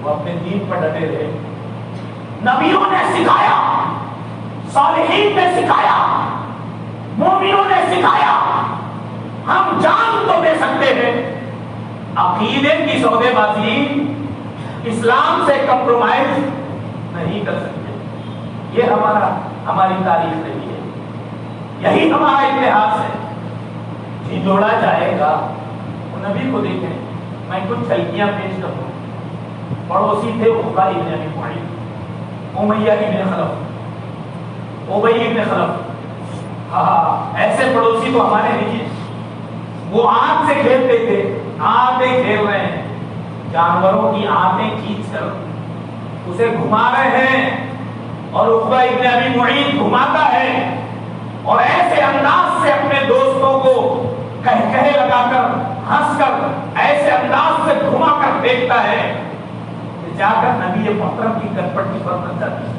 وہ اپنے دین پر ڈٹے رہے۔ نبیوں نے سکھایا، صالحین نے سکھایا، مومنوں نے سکھایا، ہم جان تو دے سکتے ہیں، عقیدے کی سودے بازی اسلام سے کمپرومائز نہیں کر سکتے، یہ ہماری تاریخ رہی ہے۔ یہی ہمارا اتحاد ہے. جی جوڑا جائے گا. وہ نبی کو دیکھیں. میں کچھ جھلکیاں پیش کروں. پڑوسی تھے عقبہ ابن ابی معیط, امیہ ابن خلف, ابی ابن خلف. ہاں ایسے پڑوسی تو ہمارے نہیں ہیں. وہ آنکھ سے کھیلتے تھے, آنکھیں کھیل رہے ہیں, جانوروں کی آنکھیں کھینچ کر اسے گھما رہے ہیں, اور عقبہ ابن ابی معیط گھماتا ہے اور ایسے انداز سے اپنے دوستوں کو کہے لگا کر, ہنس کر ایسے انداز سے گھما کر دیکھتا ہے کہ جا کر نبی محترم کی گنپٹی پر بن جاتی ہے.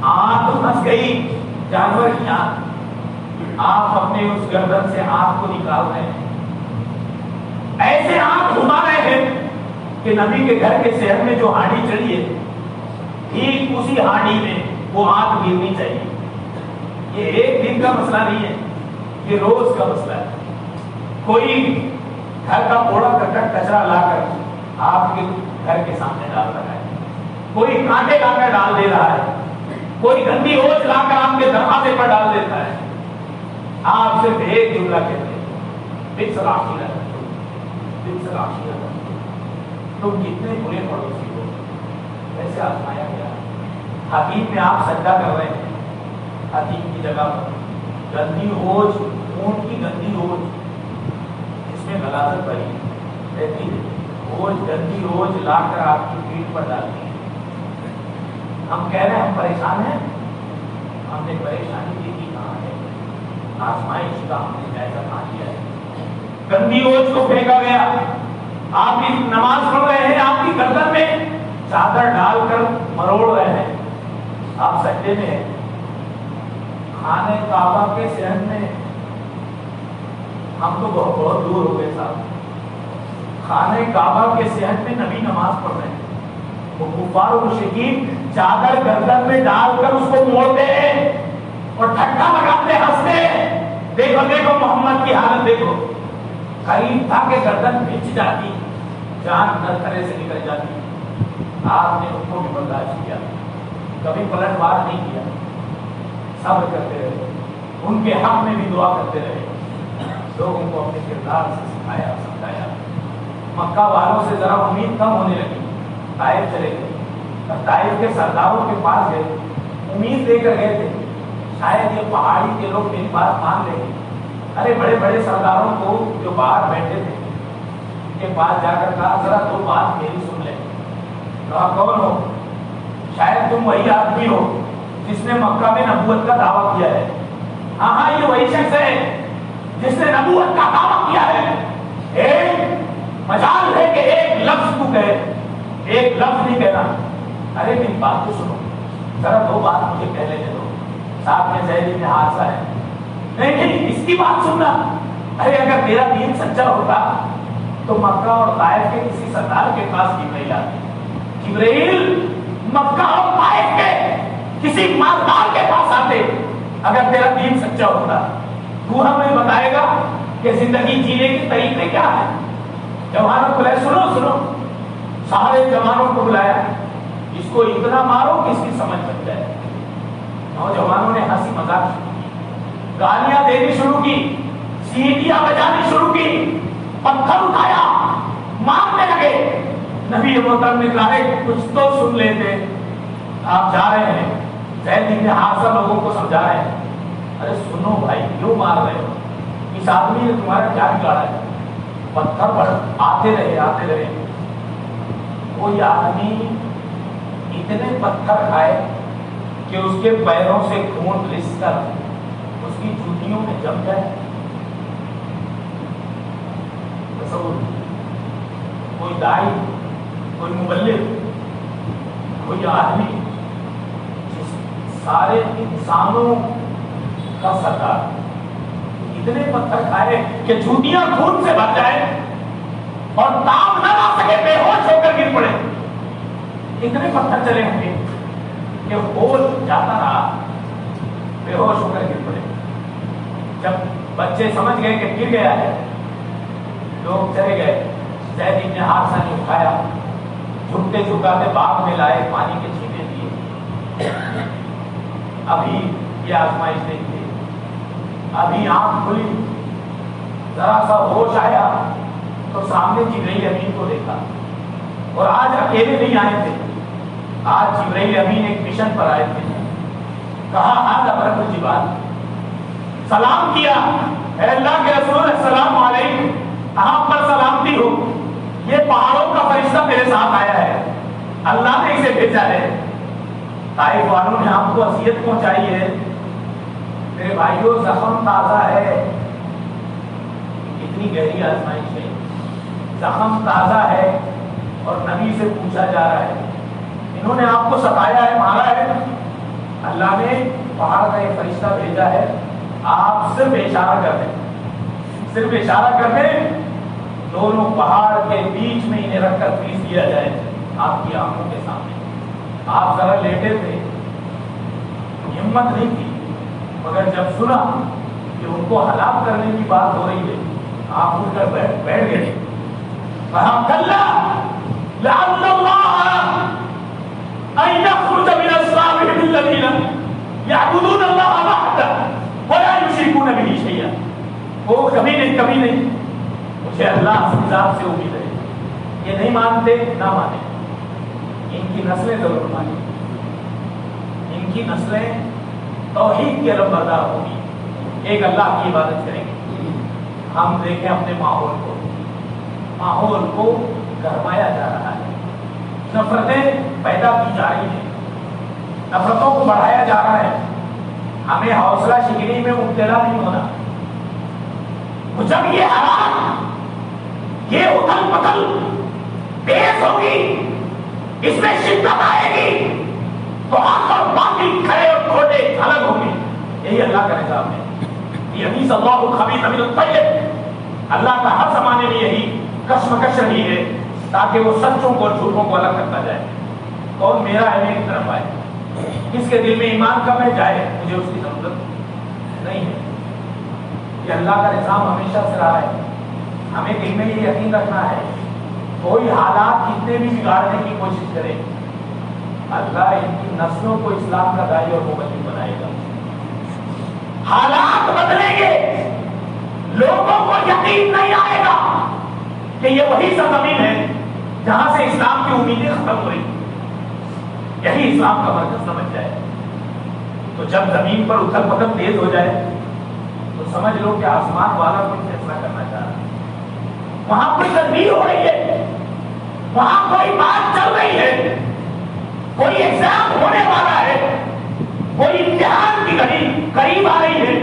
آنکھ تو پھنس گئی جانور کی آنکھ. آپ اپنے اس گردن سے آنکھ کو نکال رہے ہیں, ایسے آنکھ گھما رہے ہیں کہ نبی کے گھر کے صحن میں جو ہانڈی چڑھی ہے ٹھیک اسی ہانڈی میں وہ آنکھ گرنی چاہیے. یہ ایک دن کا مسئلہ نہیں ہے, یہ روز کا مسئلہ ہے. کوئی گھر کا کوڑا کرکٹ کچرا لا کر آپ کے گھر کے سامنے ڈال رہا ہے, کوئی کانٹے لا کر ڈال دے رہا ہے, کوئی گندی اوچھ لا کر آپ کے دروازے پر ڈال دیتا ہے. آپ صرف ایک جملہ کہتے ہیں, بئس العشیرہ, بئس العشیرہ. تم کتنے برے پڑوسی ہو. ایسے آزمایا گیا. حتیم میں آپ سجدہ کر رہے ہیں, حتیم کی جگہ پر گندی اوچھ, اونٹ کی گندی اوچھ جس میں غلاظت بھری رہتی ہے, اوچھ گندی اوچھ لا کر آپ کی پیٹھ پر ڈالتی ہے. ہم کہہ رہے ہیں ہم پریشان ہیں. ہم نے پریشانی دیکھی کہاں ہے, آزمائش کا ہم نے جائزہ کہاں لیا ہے. گندی اوچھ کو پھینکا گیا. آپ کی نماز پڑھ رہے ہیں, آپ کی گردن میں چادر ڈال کر مروڑ رہے ہیں, آپ سجدے میں ہیں. خانہ کعبہ کے صحن میں ہم تو بہت دور ہو گئے صاحب. خانہ کعبہ کے صحن میں نبی نماز پڑھ رہے ہیں. وہ کفار و مشرکین چادر گردن میں ڈال کر اس کو موڑتے ہیں اور ٹھٹا لگاتے, ہنستے. دیکھو دیکھو محمد کی حالت دیکھو. قریب تھا کہ گردن بھیج جاتی, جان نر کرے سے نکل جاتی. آپ نے ان کو بھی برداشت کیا, کبھی پلٹ وار نہیں کیا, صبر کرتے رہے, ان کے حق میں بھی دعا کرتے رہے. لوگوں کو اپنے کردار سے سکھایا, سمجھایا. مکہ والوں سے ذرا امید کم ہونے لگی, طائف چلے گئے. طائف کے سرداروں کے پاس گئے, امید لے کر گئے تھے شاید یہ پہاڑی کے لوگ میری بات مان لیں گے. ارے بڑے بڑے سرداروں کو جو باہر بیٹھے تھے ان کے پاس جا کر کہا ذرا دو بات میری سن لیں. کہا کون ہو؟ شاید تم وہی آدمی ہو جس نے مکہ میں نبوت کا دعویٰ کیا ہے. ہاں ہاں یہ وہی شخص ہے جس نے نبوت کا دعویٰ کیا ہے. ایک مجال ہے کہ ایک لفظ تو کہے, ایک لفظ نہیں کہنا. ارے میری بات تو سنو, ذرا دو بات مجھے کہہ لینے دو. ساتھ میں زید بن حارثہ ہے. نہیں نہیں اس کی بات سننا. ارے اگر تیرا دین سچا ہوتا تو مکہ اور طائف کے کسی سردار کے پاس جبرائیل آتے. جبرائیل مکہ اور طائف کے کسی مالدار کے پاس آتے اگر تیرا دین سچا ہوتا. تو ہمیں بتائے گا کہ زندگی جینے کے طریقے کیا ہے. جوانوں کو بلائے, سنو سنو, سارے جوانوں کو بلایا. اس کو اتنا مارو کہ اس کی سمجھ بن جائے. نوجوانوں نے ہنسی مذاق شروع کی, گالیاں دینی شروع کی, سیٹیاں بجانی شروع کی, پتھر اٹھایا, مارنے لگے. نبی محترم نے کہا کچھ تو سن لیتے. آپ جا رہے ہیں, زید بن حارثہ لوگوں کو سمجھا رہے ہیں. ارے سنو بھائی, کیوں مار رہے ہو؟ اس آدمی نے تمہارا کیا بگاڑا ہے؟ پتھر پر آتے رہے, آتے رہے. کوئی آدمی اتنے پتھر کھائے کہ اس کے پیروں سے خون رس کر اس کی جوتیوں میں جم جائے. کوئی دائی, کوئی مبلغ, کوئی آدمی جس سارے انسانوں کا سردار اتنے پتھر کھائے کہ جوتیاں خون سے بھر جائے اور تاب نہ لا سکے, بے ہوش ہو کر گر پڑے. اتنے پتھر چلے ہوں گے کہ ہوش جاتا رہا, بے ہوش ہو کر گر پڑے. جب بچے سمجھ گئے کہ گر گیا ہے, لوگ چلے گئے. زید بن حارثہ نے اٹھایا, جھکتے جھکاتے باغ میں لائے, پانی کے چھینٹے دیے. ابھی یہ آزمائش دیکھتے ابھی آنکھ کھلی، ذرا سا ہوش آیا تو سامنے جبرائیل امین کو دیکھا. اور آج اکیلے نہیں آئے تھے، آج جبرائیل امین ایک مشن پر آئے تھے. کہا آج ابرق الجبال، سلام کیا، اے اللہ کے رسول السلام علیکم، آپ پر سلامتی ہو، یہ پہاڑوں کا فرشتہ میرے ساتھ آیا ہے، اللہ نے اسے بھیجا ہے. طائف والوں نے آپ کو اذیت پہنچائی ہے، میرے بھائیوں زخم تازہ ہے. اتنی گہری آزمائش ہے، زخم تازہ ہے اور نبی سے پوچھا جا رہا ہے انہوں نے آپ کو ستایا ہے، مارا ہے، اللہ نے پہاڑ کا ایک فرشتہ بھیجا ہے، آپ صرف اشارہ کر دیں، صرف اشارہ کر دیں، دونوں پہاڑ کے بیچ میں انہیں رکھ کر پیس دیا جائے آپ کی آنکھوں کے سامنے. آپ ذرا لیٹے تھے، ہمت نہیں تھی، مگر جب سنا کہ ان کو ہلاک کرنے کی بات ہو رہی ہے آپ اٹھ کر بیٹھ گئے. کہا کلا لعل اللہ ان یخرج من اصلابهم الذین یعبدون اللہ وحدہ ولا یشرکون به شیئا. وہ کبھی نہیں، مجھے اللہ کی ذات سے امید ہے، یہ نہیں مانتے نہ مانے، ان کی نسلیں ضرور مانیں، ان کی نسلیں توحید کی علم بردار ہوگی، ایک اللہ کی عبادت کریں گے. ہم دیکھیں اپنے ماحول کو گرمایا جا رہا ہے، نفرتیں پیدا کی جا رہی ہیں، نفرتوں کو بڑھایا جا رہا ہے. ہمیں حوصلہ شکنی میں مبتلا نہیں ہونا. جب یہ حالات، یہ اتھل پتھل تیز ہوگی، اس میں شدت آئے گی تو حق اور باطل کھڑے اور کھوٹے الگ ہوں گے. یہی اللہ کا نظام ہے. یمیز اللہ الخبیث من الطیب، اللہ کا ہر زمانے میں یہی کشمکش رہی ہے تاکہ وہ سچوں کو اور جھوٹوں کو الگ کرتا جائے. کون میرا ہے میری طرف آئے، کس کے دل میں ایمان کم ہے جائے، مجھے اس کی ضرورت نہیں ہے. یہ اللہ کا نظام ہمیشہ سے رہا ہے. ہمیں دل میں یہ یقین رکھنا ہے، کوئی حالات کتنے بھی بگاڑنے کی کوشش کرے، اللہ ان کی نسلوں کو اسلام کا داعی اور مبلغ بنائے گا. حالات بدلیں گے، لوگوں کو یقین نہیں آئے گا کہ یہ وہی سرزمین ہے جہاں سے اسلام کی امیدیں ختم ہوئی، یہی اسلام کا مرکز سمجھ جائے. تو جب زمین پر اتھل پتھل تیز ہو جائے تو سمجھ لو کہ آسمان والا کوئی فیصلہ کرنا چاہ رہا ہے، وہاں کوئی تدبیر ہو رہی ہے، وہاں کوئی بات چل رہی ہے، کوئی ایگزام ہونے والا ہے، کوئی امتحان کی گھڑی قریب آ رہی ہے.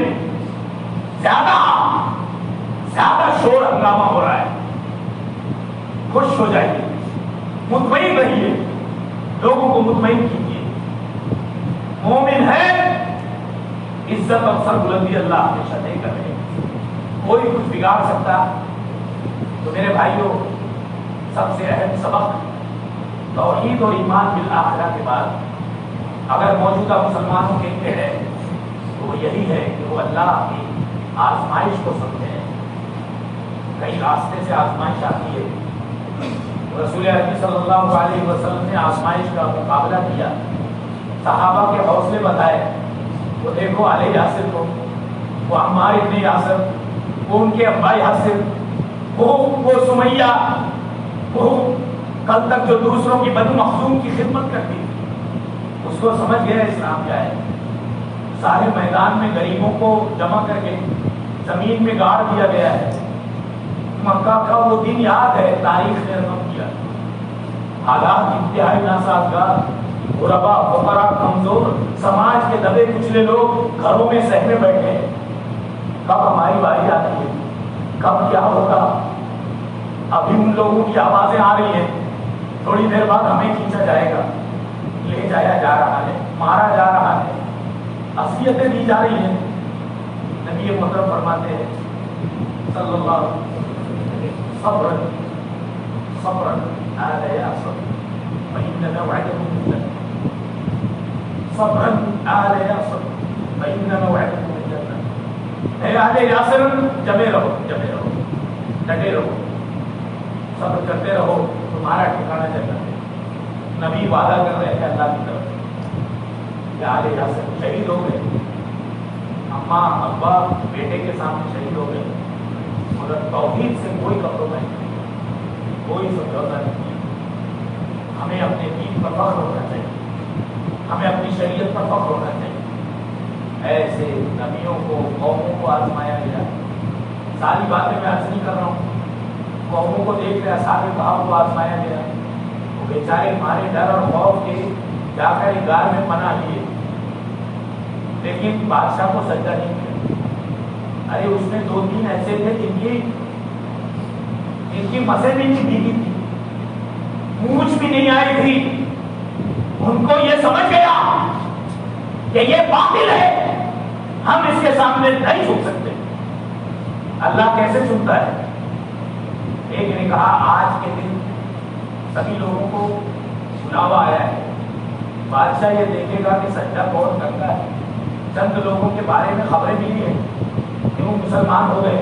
زیادہ شور ہنگامہ ہو رہا ہے، خوش ہو جائیے، مطمئن رہیے، لوگوں کو مطمئن کیجیے. مومن ہے، عزت اور سربلندی اللہ ہمیشہ دے کر رہے. کوئی کچھ بگاڑ سکتا. تو میرے بھائیوں، سب سے اہم سبق توحید اور ایمان بالآخرہ کے بعد اگر موجودہ مسلمانوں کے لیے ہے تو وہ یہی ہے کہ وہ اللہ کی آزمائش کو سمجھیں. کئی راستے سے آزمائش آتی ہے. رسول اکرم صلی اللہ علیہ وسلم نے آزمائش کا مقابلہ کیا، صحابہ کے حوصلے بتائے. وہ دیکھو علی یاسر کو، وہ عمار ابن یاسر، وہ ان کے ابا یاسر، وہ سمیہ، وہ کل تک جو دوسروں کی بنو مخزوم کی خدمت کرتی تھی، اس کو سمجھ گیا اسلام کیا ہے. سارے میدان میں غریبوں کو جمع کر کے زمین میں گاڑ دیا گیا ہے. مکہ کا وہ دن یاد ہے، تاریخ نے رقم کیا. حالات انتہائی ناسازگار، غربا، فقراء، کمزور، سماج کے دبے کچلے لوگ گھروں میں سہمے بیٹھے ہیں. کب ہماری باری آتی ہے، کب کیا ہوگا. ابھی ان لوگوں کی آوازیں آ رہی ہیں، تھوڑی دیر بعد ہمیں کھینچا جائے گا، لے جایا جا رہا ہے، مارا جا رہا ہے، اذیتیں دی جا رہی ہیں. نبی محترم فرماتے ہیں صلی اللہ علیہ وسلم، صبرا صبرا آل یاسر فإن موعدکم الجنہ، صبرا آل یاسر فإن موعدکم الجنہ. اے آل یاسر، جمے رہو، جمے رہو، ڈٹے رہو، صبر کرتے رہو، تمہارا ٹھکانا جنت ہے. نبی وعدہ کر رہے ہیں اللہ کی طرف کہ آل یاسر شہید ہو گئے، اماں ابا بیٹے کے سامنے شہید ہو گئے، مگر توحید سے کوئی کمپرومائز نہیں، کوئی سمجھوتا نہیں۔ ہمیں اپنے دین پر فخر ہونا چاہیے، ہمیں اپنی شریعت پر فخر ہونا چاہیے۔ ایسے نبیوں کو قوموں کو آزمایا گیا، ساری باتیں میں عرض نہیں کر رہا ہوں، قوموں کو دیکھ رہے اصحاب کہف کو آزمایا گیا، وہ بیچارے مارے ڈر اور خوف کے جا کر غار میں پناہ لیے، لیکن بادشاہ کو سجدہ نہیں کیا۔ ارے اس میں 2-3 ایسے تھے جن کی مسے بھی نہیں بھیگی تھی، مونچھ بھی نہیں آئی تھی، ان کو یہ سمجھ گیا کہ یہ باطل ہے، ہم اس کے سامنے نہیں جھک سکتے۔ اللہ کیسے چنتا ہے؟ ایک نے کہا آج کے دن سبھی لوگوں کو بلاوا آیا ہے، بادشاہ یہ دیکھے گا کہ سجدہ کون کرتا ہے۔ چند لوگوں کے بارے میں خبریں ملی ہیں کہ وہ مسلمان ہو گئے،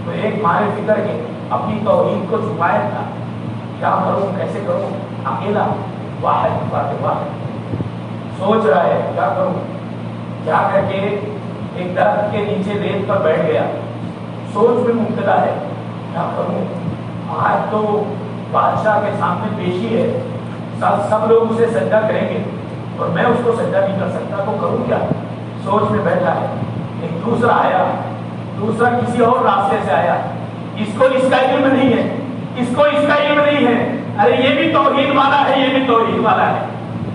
تو ایک مارے فکر کے اپنی توحید کو چھپائے تھا، کیا کروں کیسے کروں، اکیلا واحد واحد سوچ رہا ہے کیا کروں، جا کر کے ایک درخت کے نیچے ریت پر بیٹھ گیا، سوچ میں مبتلا ہے کیا کروں، آج تو بادشاہ کے سامنے پیشی ہے، سب لوگ اسے سجدہ کریں گے اور میں اس کو سجدہ نہیں کر سکتا، تو کروں کیا، سوچ میں بیٹھا ہے۔ ایک دوسرا آیا، دوسرا کسی اور راستے سے آیا، اس کو اس کا علم نہیں ہے، اس کو اس کا علم نہیں ہے، ارے یہ بھی توحید والا ہے، یہ بھی توحید والا ہے۔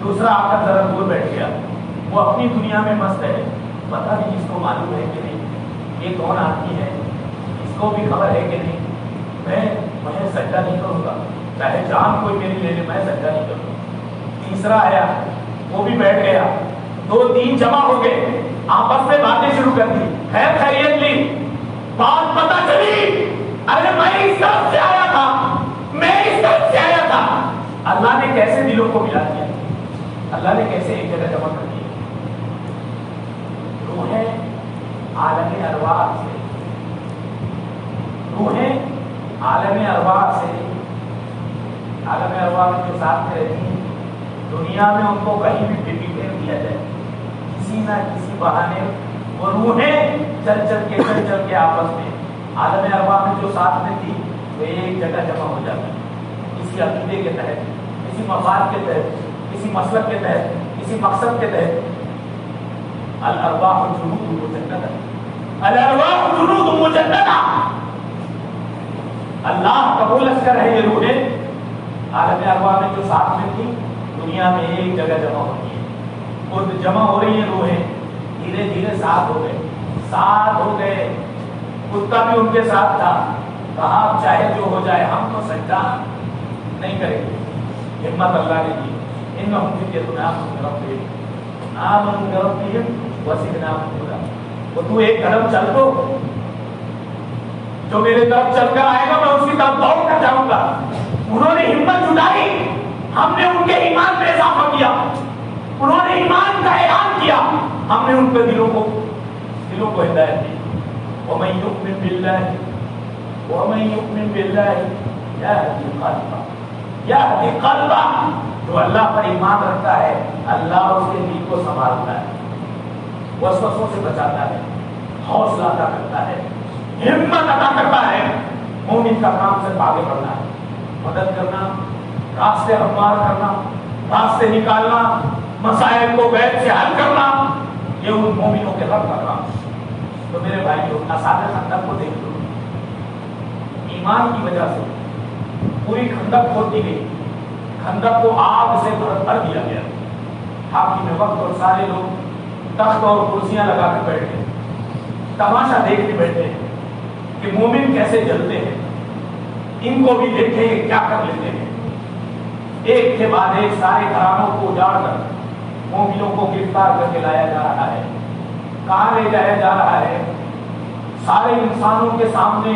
دوسرا آ کر ذرا دور بیٹھ گیا، وہ اپنی دنیا میں مست ہے، پتہ نہیں اس کو معلوم ہے کہ نہیں یہ کون آدمی ہے، اس کو بھی خبر ہے کہ نہیں، میں سجدہ نہیں کروں گا، چاہے جان کوئی میری لے لے، میں سجدہ نہیں کروں گا۔ تیسرا آیا، وہ بھی بیٹھ گیا، 2-3 جمع ہو گئے، آپس میں باتیں شروع کر دی، خیر خیریت لی، بات پتہ چلی، ارے میں اس طرف سے آیا تھا، میں اس طرف سے آیا تھا۔ اللہ نے کیسے دلوں کو ملا دیا، اللہ نے کیسے ایک جگہ جمع کر دیا۔ روحیں عالم ارواح سے، روحیں عالم ارواح سے، عالم ارواح میں جو ساتھ میں رہتی ہیں، دنیا میں ان کو کہیں بھی پھیر دیا جائے، کسی نہ کسی بہانے وہ روحیں چل چل کے آپس میں عالم ارواح میں جو ساتھ میں تھی وہ ایک جگہ جمع ہو جاتی، کسی عقیدے کے تحت، کسی مفاد کے تحت، کسی مسلک کے تحت، کسی مقصد کے تحت۔ الارواح جنود مجندہ، الارواح جنود مجندہ، اللہ کا وہ لشکر ہے یہ روحیں عالم ارواح میں جو ساتھ میں تھی، دنیا میں ایک جگہ جمع ہوتی ہے، خود جمع ہو رہی ہیں روحیں، دھیرے دھیرے ساتھ ہو گئے، کتا بھی ان کے ساتھ تھا، کہا چاہے جو ہو جائے ہم تو سجدہ نہیں کریں گے، ہمت اللہ نے دی۔ انہم فتیۃ آمنوا بربہم وزدناہم ہدی، وہ تو ایک قدم چل دو، جو میرے طرف چل کر آئے گا میں اس کی طرف دوڑ کر جاؤں گا۔ انہوں نے ہمت جٹائی، ہم نے ان کے ایمان میں اضافہ کیا، انہوں نے ایمان کا اعلان کیا، ہم نے ان کے دلوں کو ہدایت دی۔ وَمَن يُؤْمِن بِاللَّهِ يَهْدِ قَلْبَهُ، جو اللہ پر ایمان رکھتا ہے اللہ اس کے دل کو سنبھالتا ہے، وسوسوں سے بچاتا ہے، حوصلہ عطا کرتا ہے، ہمت عطا کرتا ہے۔ مومن کا کام صرف آگے بڑھنا ہے، مدد کرنا، راستے ہموار کرنا، راستے نکالنا، مسائل کو بیت سے حل کرنا، یہ ان مومنوں کے رب کا کام ہے۔ تو میرے بھائیوں، اصحاب خندق کو دیکھ لو، ایمان کی وجہ سے پوری خندق کھود دی گئی، خندق کو آگ سے بھر دیا گیا، حاکم وقت اور سارے لوگ تخت اور کرسیاں لگا کر بیٹھے، تماشا دیکھنے بیٹھے کہ مومن کیسے جلتے ہیں، ان کو بھی دیکھیں کیا کر لیتے ہیں۔ ایک کے بعد ایک سارے گھرانوں کو اجاڑ کر مومنوں کو گرفتار کر کے لایا جا رہا ہے۔ کہاں لے جایا جا رہا ہے؟ سارے انسانوں کے سامنے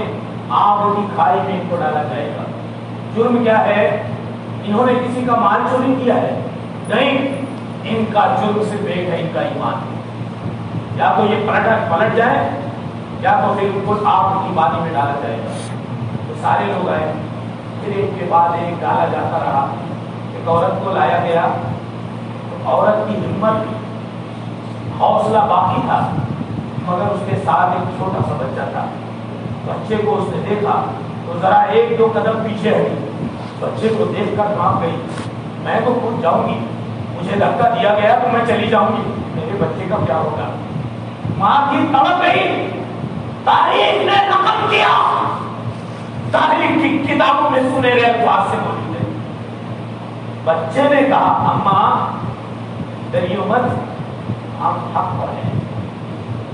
آگ کی کھائی میں ان کو ڈالا جائے گا۔ جرم کیا ہے؟ انہوں نے کسی کا مال چوری کیا ہے؟ نہیں، ان کا جرم صرف ایک ہے، ان کا ایمان۔ یا تو یہ پلٹ جائے یا تو پھر ان کو آگ کی پانی میں ڈالا جائے گا۔ تو سارے لوگ آئے، پھر ایک کے بعد ایک ڈالا جاتا رہا۔ ایک عورت کو لایا گیا، تو عورت کی ہمت حوصلہ باقی تھا، مگر اس کے ساتھ ایک چھوٹا سا بچہ تھا. بچے کو اس نے دیکھا تو ذرا ایک دو قدم پیچھے ہٹی. بچے کو دیکھ کر کہاں گئی, میں تو خود جاؤں گی, مجھے دھکا دیا گیا تو میں چلی جاؤں گی, میرے بچے کا کیا ہوگا. ماں کی تڑپ گئی. تاریخ نے نقل کیا, تاریخ کی کتابوں میں سنہرے الفاظ سے موجود ہے. بچے نے کہا اماں ڈریو مت, ہم حق پر ہیں.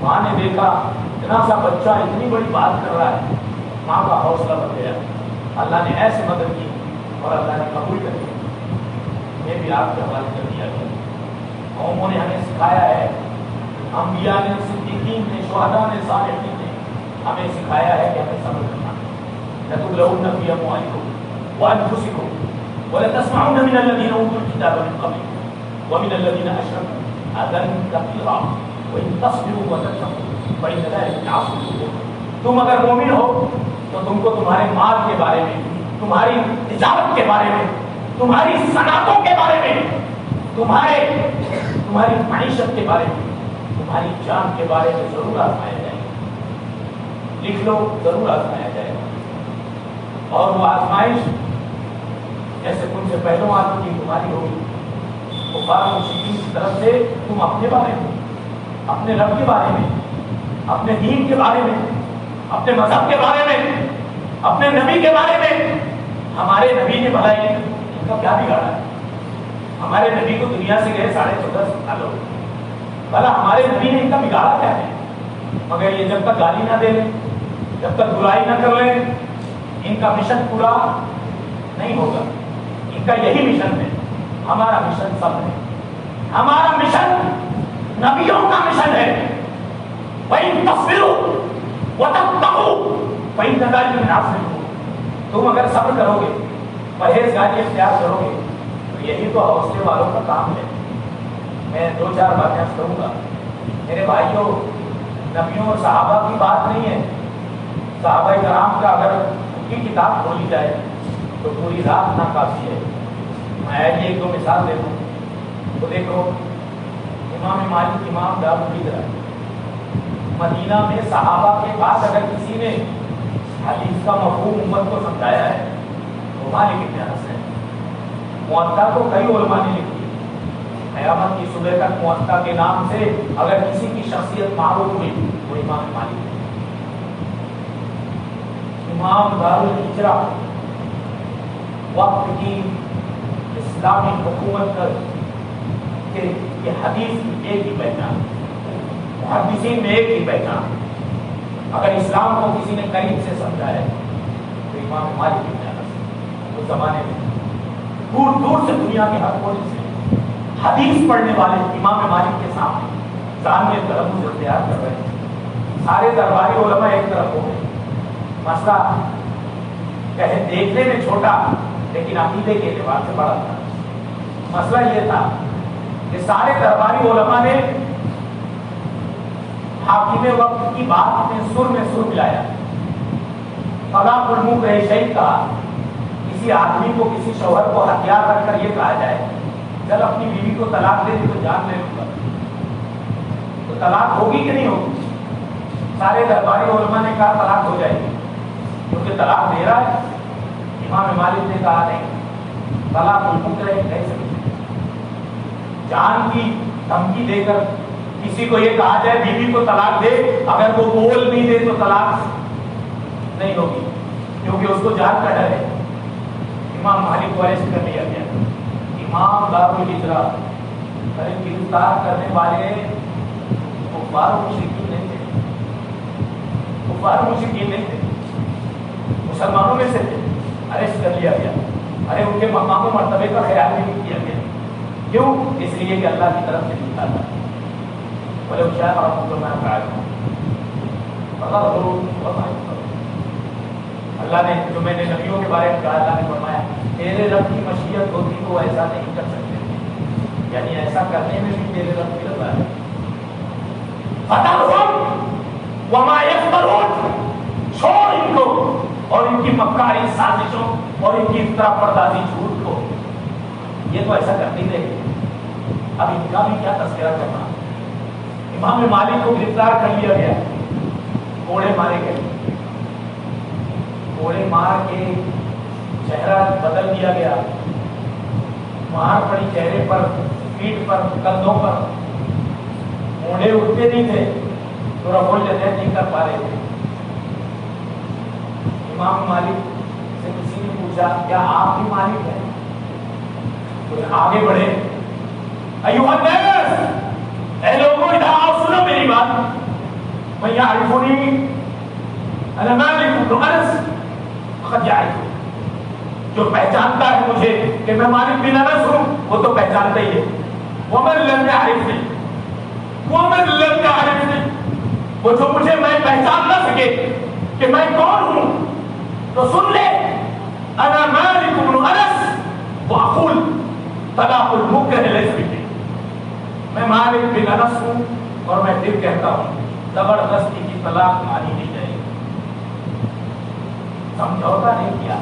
ماں نے دیکھا اتنا سا بچہ اتنی بڑی بات کر رہا ہے, ماں کا حوصلہ بڑھ گیا. اللہ نے ایسے مدد کی اور اللہ نے قبول کر لیا. یہ بھی آپ کے حوالے کر دیا گیا. قوموں نے ہمیں سکھایا ہے, انبیاء نے, صدیقین نے, شہداء نے, صالحین نے ہمیں سکھایا ہے کہ ہمیں صبر کرنا. لَتُبْلَوُنَّ فِي أَمْوَالِكُمْ وَأَنفُسِكُمْ وَلَتَسْمَعُنَّ مِنَ الَّذِينَ أُوتُوا الْكِتَابَ مِنْ قَبْلِكُمْ وَمِنَ الَّذِينَ أَشْرَكُوا أَذًى كَثِيرًا وَإِن تَصْبِرُوا وَتَتَّقُوا فَإِنَّ ذَلِكَ مِنْ عَزْمِ الْأُمُورِ. تم اگر مومن ہو تو تم کو تمہارے مال کے بارے میں, تمہاری تجارت کے بارے میں, تمہاری صنعتوں کے بارے میں, تمہاری معیشت کے بارے میں, تمہاری جان کے بارے میں ضرور آزمایا جائے گا. لکھ لو, ضرور آزمایا جائے گا. اور وہ آزمائش جیسے تم سے پہلوں آدمی کی تمہاری ہوگی. کفار مشرکین کی طرف سے تم اپنے بارے میں, اپنے رب کے بارے میں, اپنے دین کے بارے میں, اپنے مذہب کے بارے میں, اپنے نبی کے بارے میں, ہمارے نبی نے بھلا ان کا کیا بگاڑا ہے. ہمارے نبی کو دنیا سے گئے 14.5 سال ہو, بھلا ہمارے نبی نے ان کا بگاڑا کیا ہے. مگر یہ جب تک گالی نہ دے لیں, جب تک برائی نہ کر لیں, ان کا مشن پورا نہیں ہوگا. ان کا یہی مشن ہے. ہمارا مشن سب ہے. ہمارا مشن نبیوں کا مشن ہے. وَإِن تَصْبِرُوا وَتَتَّقُوا فَإِنَّ ذَلِكَ مِنْ عَزْمِ الْأُمُورِ. تم اگر صبر کرو گے, پرہیزگاری اختیار کرو گے, تو یہی تو حوصلے والوں کا کام ہے. میں 2-4 باتیں کروں گا. میرے بھائیوں, نبیوں اور صحابہ کی بات نہیں ہے. صحابہ کرام کا اگر ان کی کتاب کھولی جائے تو پوری رات ناکافی ہے. میں یہ 1-2 مثال دے دوں تو دیکھو, امام مالک امام دار الہجرہ, مدینہ میں صحابہ کے بعد اگر کسی نے حدیث کا مفہوم امت کو سمجھایا ہے تو مالک ابن انس ہے. موطا کو کئی علماء نے لکھی. قیامت کی صبح تک موطا کے نام سے اگر کسی کی شخصیت معروف ہوئی وہ امام مالک ہے. امام دار الہجرہ وقت کی اسلامی حکومت کر کہ یہ حدیث کی ایک ہی پہچان, محدثین میں ایک ہی پہچان. اگر اسلام کو کسی نے قریب سے سمجھا ہے تو امام مالک ابن انس. اس زمانے میں دور دور سے دنیا کے ہر کونے سے حدیث پڑھنے والے امام مالک کے سامنے ذہن تلمذ اختیار کر رہے ہیں. سارے درباری علماء ایک طرف ہو گئے. مسئلہ کہے دیکھنے میں چھوٹا لیکن عقیدے کے اعتبار سے بڑا تھا. مسئلہ یہ تھا کہ سارے درباری علماء نے حاکم وقت کی بات میں سر ملایا. طلاق المکرہ شہید کہا. کسی آدمی کو, کسی شوہر کو ہتھیار رکھ کر یہ کہا جائے چل اپنی بیوی کو طلاق دے دی تو جان لے لوں گا, تو طلاق ہوگی کہ نہیں ہوگی؟ سارے درباری علماء نے کہا طلاق ہو جائے گی کیونکہ طلاق دے رہا ہے. امام مالک نے کہا نہیں, طلاق المکرہ نہیں سکتی. جان کی دھمکی دے کر کسی کو یہ کہا جائے بیوی کو طلاق دے, اگر وہ بول نہیں دے تو طلاق نہیں ہوگی کیونکہ اس کو جان کا ڈر ہے. امام مالک کو ایسے کر لیا گیا. امام دار الہجرہ گرفتار کرنے والے کفار مشرکین نہیں تھے. کفار مشرکین نہیں تھے, مسلمانوں میں سے تھے. اریسٹ کر لیا گیا. ارے ان کے مقام و مرتبے کا خیال بھی نہیں کیا گیا. کیوں؟ اس لیے کہ اللہ کی طرف سے لکھا تھا. ولو شاء ربك ما فعلوا فذرهم. اللہ نے جو میں نے نبیوں کے بارے میں کہا, اللہ نے فرمایا تیرے رب کی مشیت ہوتی تو ایسا نہیں کر سکتے. یعنی ایسا کرنے میں بھی تیرے رب کی رضا ہے. فذرهم وما يفترون. چھوڑ ان کو اور ان کی مکاری سازشوں اور ان کی افترا پردازی جھوٹ کو. یہ تو ایسا کرتے رہے. اب ان کا بھی کیا تذکرہ کرنا. امام مالک کو گرفتار کر لیا گیا، کوڑے مارے گئے، کوڑے مار کے چہرہ بدل دیا گیا، مار پڑی چہرے پر، پیٹھ پر، کندھوں پر، مونڈے اٹھتے نہیں تھے تو رفع الیدین نہیں کر پا رہے تھے۔ امام مالک سے کسی نے پوچھا کیا آپ بھی مالک ہیں؟ تو آگے بڑھے، ایھا الناس، اے لوگوں ادھر آؤ، سنو میری بات، میں یعرفنی انا مالک بن انس قد یعرفنی، جو پہچانتا ہے مجھے کہ میں مالک بن انس ہوں وہ تو پہچانتا ہی ہے، ومن لم یعرفنی، ومن لم یعرفنی، وہ جو مجھے میں پہچان نہ سکے کہ میں کون ہوں تو سن لے، انا مالک بن انس واقول طلاق المکرہ لیس بی، میں مالک بن انس ہوں اور میں پھر کہتا ہوں زبردستی کی طلاق مانی نہیں جائے گی۔ سمجھوتا نہیں کیا،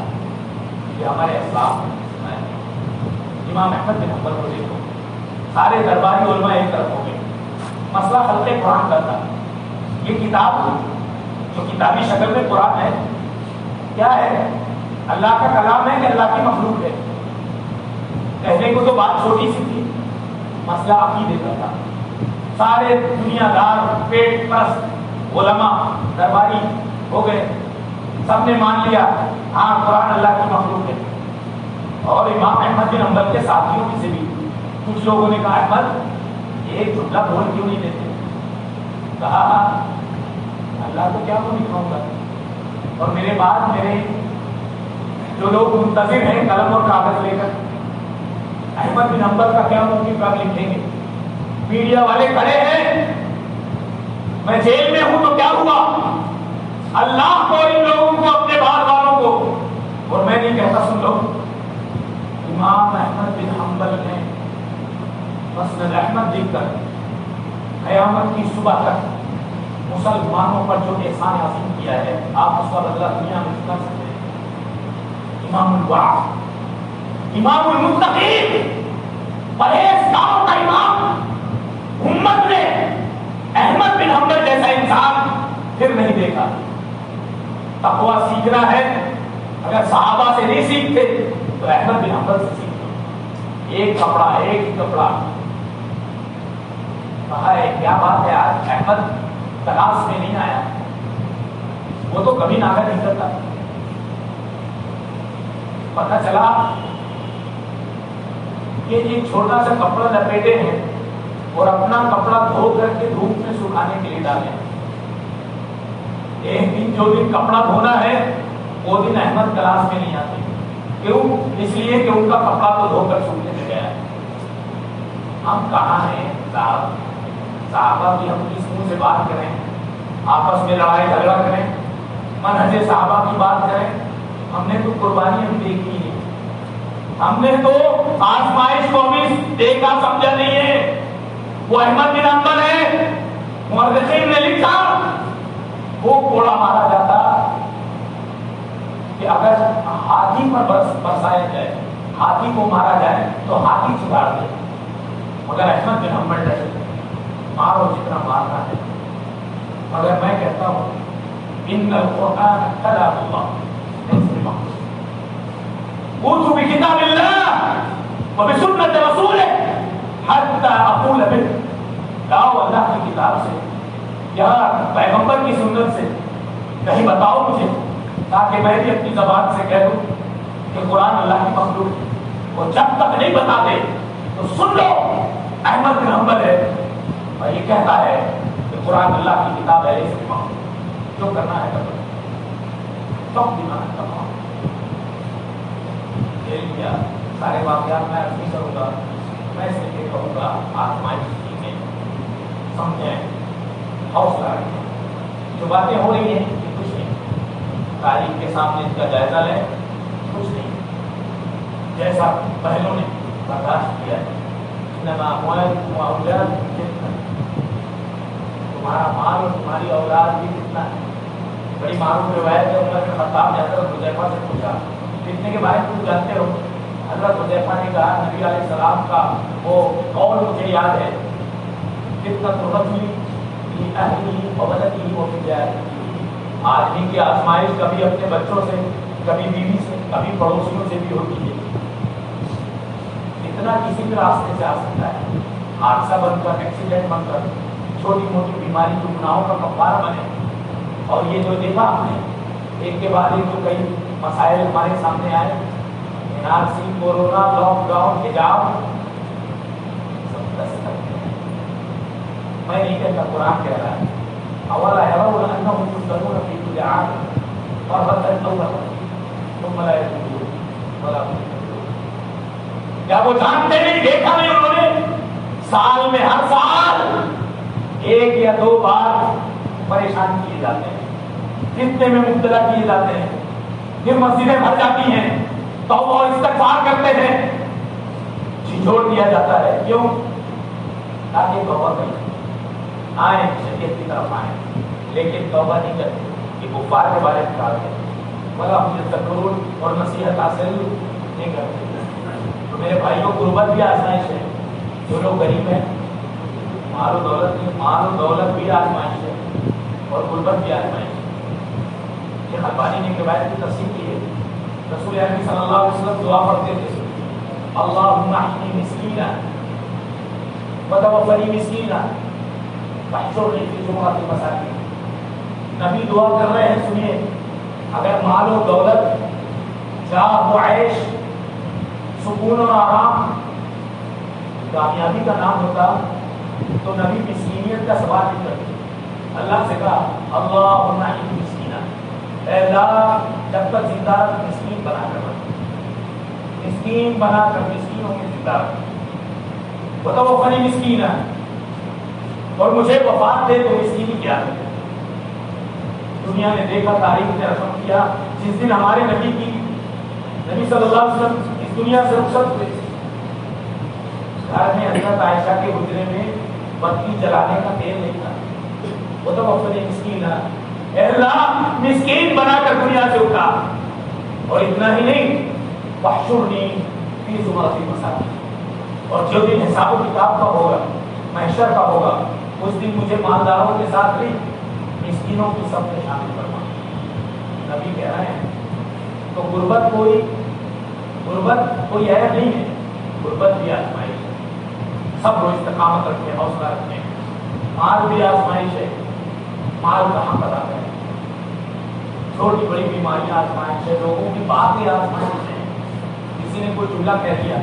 یہ ہمارے اسلام میں ہے۔ امام احمد بن حنبل کو دیکھو، سارے درباری علماء ایک طرف ہو گئے، مسئلہ خلق قرآن کا تھا۔ یہ کتاب جو کتابی شکل میں قرآن ہے کیا ہے؟ اللہ کا کلام ہے کہ اللہ کی مخلوق ہے؟ کہنے کو تو بات چھوٹی سی تھی، مسئلہ عقیدے کا تھا۔ سارے دنیا دار، پیٹ پرست علماء درباری ہو گئے، سب نے مان لیا ہاں قرآن اللہ کی مخلوق ہے۔ اور امام احمد بن حنبل کے ساتھیوں میں سے بھی کچھ لوگوں نے کہا احمد ایک جملہ بول کیوں نہیں دیتے؟ کہا اللہ کو کیا بول دکھاؤں گا، اور میرے بعد میرے جو لوگ منتظر ہیں قلم اور کاغذ لے کر، احمد بن حنبل کا کیا موقف کب لکھیں گے؟ میڈیا والے کھڑے ہیں، میں جیل میں ہوں تو کیا ہوا؟ اللہ کو، ان لوگوں کو، اپنے بعد والوں کو، اور میں نہیں کہتا، سن لو، امام احمد بن حنبل نے مسند احمد لکھ کر قیامت کی صبح تک مسلمانوں پر جو احسان عظیم کیا ہے آپ اس کا بدلہ دنیا میں کر سکتے ہیں۔ امام الورع، امام المتقین، پرہیزگاروں کا امام، امت نے احمد بن حنبل جیسا انسان پھر نہیں دیکھا۔ تقویٰ سیکھنا ہے، اگر صحابہ سے نہیں سیکھتے تو احمد بن حنبل سے سیکھتے۔ ایک کپڑا، ایک ہی کپڑا، کہا ہے کیا بات ہے آج احمد کلاس میں نہیں آیا؟ وہ تو کبھی ناغہ نہیں کرتا۔ پتہ چلا کہ ایک چھوٹا سا کپڑا لپیٹے ہیں اور اپنا کپڑا دھو کر کے دھوپ میں سکھانے کے لیے ڈالے۔ ایک دن جو دن کپڑا دھونا ہے وہ دن احمد کلاس میں نہیں آتے۔ کیوں؟ اس لیے کہ ان کا کپڑا تو دھو کر سوکھنے میں گیا ہے۔ ہم کہاں ہیں صحابہ بھی ہم کس منہ سے بات کریں، آپس میں لڑائی جھگڑا کریں، منہج صحابہ کی بات کریں؟ ہم نے تو قربانی ہم دیکھی ہے، ہم نے تو آزمائش کو بھی دیکھا سمجھا نہیں ہے۔ وہ احمد بن حنبل ہے، مورخین نے لکھا وہ کوڑا مارا جاتا کہ اگر ہاتھی پر برسایا جائے، ہاتھی کو مارا جائے تو ہاتھی سدھار دے، مگر احمد بن حنبل رہے مارو جتنا مارنا ہے۔ مگر میں کہتا ہوں ان القرآن کلام اللہ اوتوا بکتاب اللہ وبسنت رسولہ حتی اقول بہ، لاؤ اللہ کی کتاب سے یا پیغمبر کی سنت سے کہیں بتاؤ مجھے، تاکہ میں بھی اپنی زبان سے کہہ دوں کہ قرآن اللہ کی مخلوق ہے۔ اور جب تک نہیں بتاتے تو سن لو احمد بن حنبل ہے اور یہ کہتا ہے کہ قرآن اللہ کی کتاب ہے، اس کی مخلوق، جو کرنا ہے کرو، سب دیوانہ تمام جیل کیا سارے واقعات میں عرض نہیں کروں گا، میں اس لیے کہوں گا آزمائش سیکھیں، سمجھیں، حوصلہ رکھیں۔ جو باتیں ہو رہی ہیں یہ کچھ نہیں، تاریخ کے سامنے اس کا جائزہ لیں، کچھ نہیں، جیسا پہلوں نے برداشت کیا ہے۔ انما اموالکم واولادکم فتنہ، تمہارا مال اور تمہاری اولاد بھی فتنہ ہے۔ بڑی معروف روایت ہے، عمر بن خطاب نے حضرت حذیفہ سے پوچھا فتنے کے بارے میں تم جانتے ہو؟ حضرت حذیفہ نے کہا نبی علیہ السلام کا وہ قول مجھے یاد ہے، فتنۃ الرجل فی اہلہ و ولدہ و فی جارہ۔ آدمی کی آزمائش کبھی اپنے بچوں سے، کبھی بیوی سے، کبھی پڑوسیوں سے بھی ہوتی ہے۔ اتنا کسی بھی راستے سے آ سکتا ہے، حادثہ بن کر، ایکسیڈنٹ بن کر، چھوٹی موٹی بیماری جو گناہوں کا کفارہ بنے۔ اور یہ جو دیکھا ہم نے ایک کے بعد ایک جو کئی مسائل ہمارے سامنے آئے، NRC، کورونا، لاک ڈاؤن، حجاب، سب دست میں نہیں کہتا، قرآن کہہ رہا ہے اولا يرون انهم يفتنون في كل عام مرة أو مرتين ثم لا يتوبون ولا هم يتوبون۔ کیا وہ جانتے نہیں، دیکھا نہیں انہوں نے، سال میں ہر سال ایک یا دو بار پریشان کیے جاتے ہیں، فتنے میں مبتلا کیے جاتے ہیں، پھر مسجدیں بھر جاتی ہیں، توبہ و استغفار کرتے ہیں، جھنجھوڑ دیا جاتا ہے۔ کیوں؟ تاکہ توبہ کریں، آئیں شریعت کی طرف آئیں، لیکن توبہ نہیں کرتے، یہ کفار کے بارے میں ڈالتے ہیں، بلا مجھے تقرر اور نصیحت حاصل نہیں کرتے۔ تو میرے بھائیوں، غربت بھی آزمائش ہے۔ جو لوگ غریب ہیں، مال و دولت بھی آزمائش ہے، اور غربت بھی آزمائش ہے۔ یہ البانی نے روایت کی تفسیر کی ہے، رسول اکرم صلی اللہ علیہ وسلم دعا پڑھتے تھے، اللہم احیی مسکینا وتوفنی مسکینا واحشرنی فی زمرۃ المساکین۔ نبی دعا کر رہے ہیں، سنیے، اگر مال و دولت، جاہ و عیش، سکون و آرام کامیابی کا نام ہوتا تو نبی مسکینیت کا سوال نہیں کرتے، اللہ سے کہا اللہم احیی مسکینا، اے اللہ جب تک زندہ رکھ مسکین بنا کر رکھ، مسکین بنا کر مسکینوں میں زندہ رکھ، وتوفنی مسکینا، اور مجھے وفات دے تو مسکینی کیا ہے۔ دنیا نے دیکھا، تاریخ نے رقم کیا، جس دن ہمارے نبی صلی اللہ علیہ وسلم اس دنیا سے رخصت ہوئے، گھر میں حضرت عائشہ کے حجرے میں بتی جلانے کا تیل نہیں تھا، وہ تو وفد مسکین ہے، اے اللہ مسکین بنا کر دنیا سے اٹھا، اور اتنا ہی نہیں، واحشرنی فی زمرۃ المساکین، اور جو دن حساب و کتاب کا ہوگا، محشر کا ہوگا، اس دن مجھے مالداروں کے ساتھ نہیں، مسکینوں کی سب میں شامل کرنا۔ نبی کہہ رہے ہیں، تو غربت کوئی عیب نہیں ہے، غربت بھی آزمائش ہے، سب لوگ استقامت رکھیں، حوصلہ رکھیں۔ مال بھی آزمائش ہے، مال کہاں پر آتا ہے، چھوٹی بڑی بیماریاں آزمائش ہے، لوگوں کی باتیں آزمائش ہے، کسی نے کوئی جملہ کہہ دیا،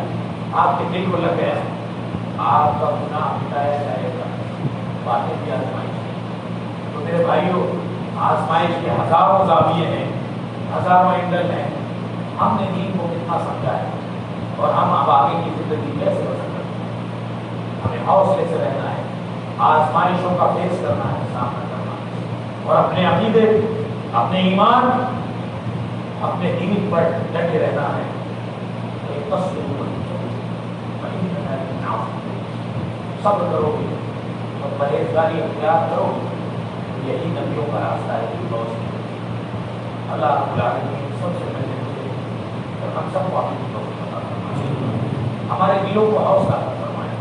آپ کے دل کو لگ گیا، آپ کا گناہ مٹایا جائے گا، باتیں بھی آزمائش ہے۔ تو میرے بھائیوں، آزمائش کے ہزاروں زاویے ہیں، ہزاروں اینگل ہیں، ہم نے دین کو کتنا سمجھا ہے، اور ہم اب آگے کی زندگی کیسے بسر کرتے ہیں۔ ہمیں حوصلے سے رہنا ہے، آزمائشوں کا فیس کرنا ہے، سامنا کرنا ہے، اور اپنے عقیدے، اپنے ایمان، اپنے دین پر ڈٹے رہنا ہے۔ صبر کرو گے اور پرہیزگاری اختیار کرو گے، یہی نبیوں کا راستہ ہے جو دوست ہے۔ اللہ رب العالمین سب سے پہلے ہم سب کو اپنی توفیق عطا فرمائے، ہمارے دلوں کو حوصلہ عطا فرمائے،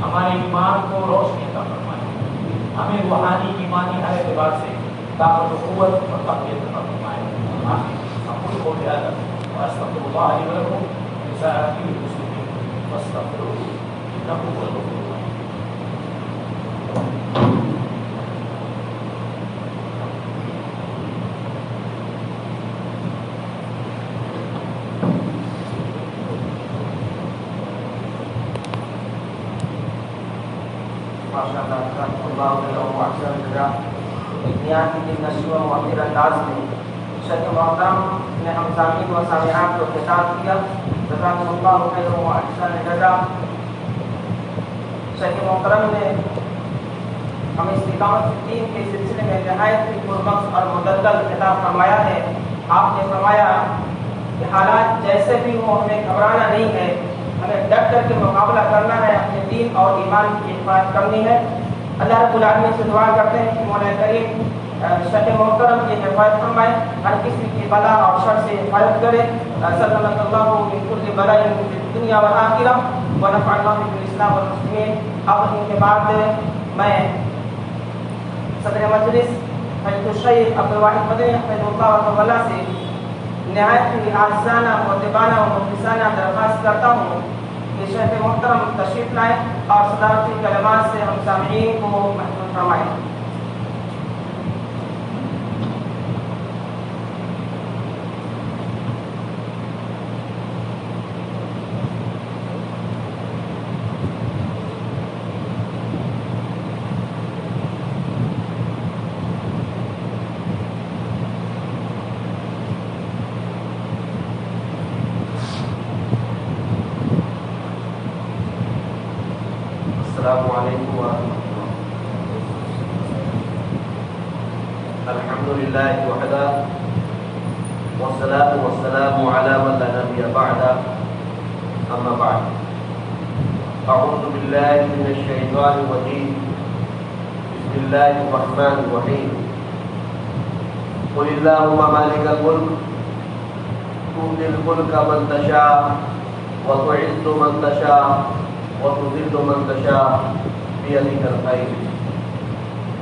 ہمارے ایمان کو روشنی عطا فرمائے، ہمیں روحانی ایمانی ہر اعتبار سے طاقت و قوت اور تقویت عطا فرمائے۔ ہم کو یاد رکھیں، استغفر اللہ علی ولکم لسائر المسلمین واستغفروہ انہ هو الغفور الرحیم۔ نشو و مؤثر انداز میں شیخ محترم نے ہم سامعین و سامعات کو خطاب کیا، جزاکم اللہ خیر و احسن جزا۔ شیخ محترم نے ہمیں استقامت دین کے سلسلے میں نہایت ہی پرمغز اور مدلل خطاب فرمایا ہے۔ آپ نے فرمایا کہ حالات جیسے بھی ہوں ہمیں گھبرانا نہیں ہے، ہمیں ڈٹ کر کے مقابلہ کرنا ہے، اپنے دین اور ایمان کی حفاظت کرنی ہے۔ اللہ رب العالمین سے دعا کرتے ہیں کہ مولا کریم شیخ محترم کی حفاظت فرمائے، ہر قسم کی بلا اور شر سے حفاظت کرے۔ سلامت اللہ من کل بلاء فی الدنیا والآخرہ ونفع اللہ بالاسلام والمسلمین۔ اب ان کے بعد میں صدر مجلس حضرت الشیخ عبدالواحد مدنی حفظہ اللہ تعالی سے نہایت ہی عاجزانہ مؤدبانہ و مخلصانہ درخواست کرتا ہوں کہ شیخ محترم تشریف لائیں اور صدارتی کلمات سے ہم سامعین کو محفوظ فرمائیں۔ السلام علیکم ورحمۃ اللہ۔ الحمد للہ وحدہ والصلاة والسلام علی من لا نبی بعدہ، اما بعد، اعوذ باللہ من الشیطان الرجیم، بسم اللہ الرحمن الرحیم، قل اللہم مالک الملک تؤتی الملک من تشاء وتعز من تشاء وتذل من تشاء بيدك الخير،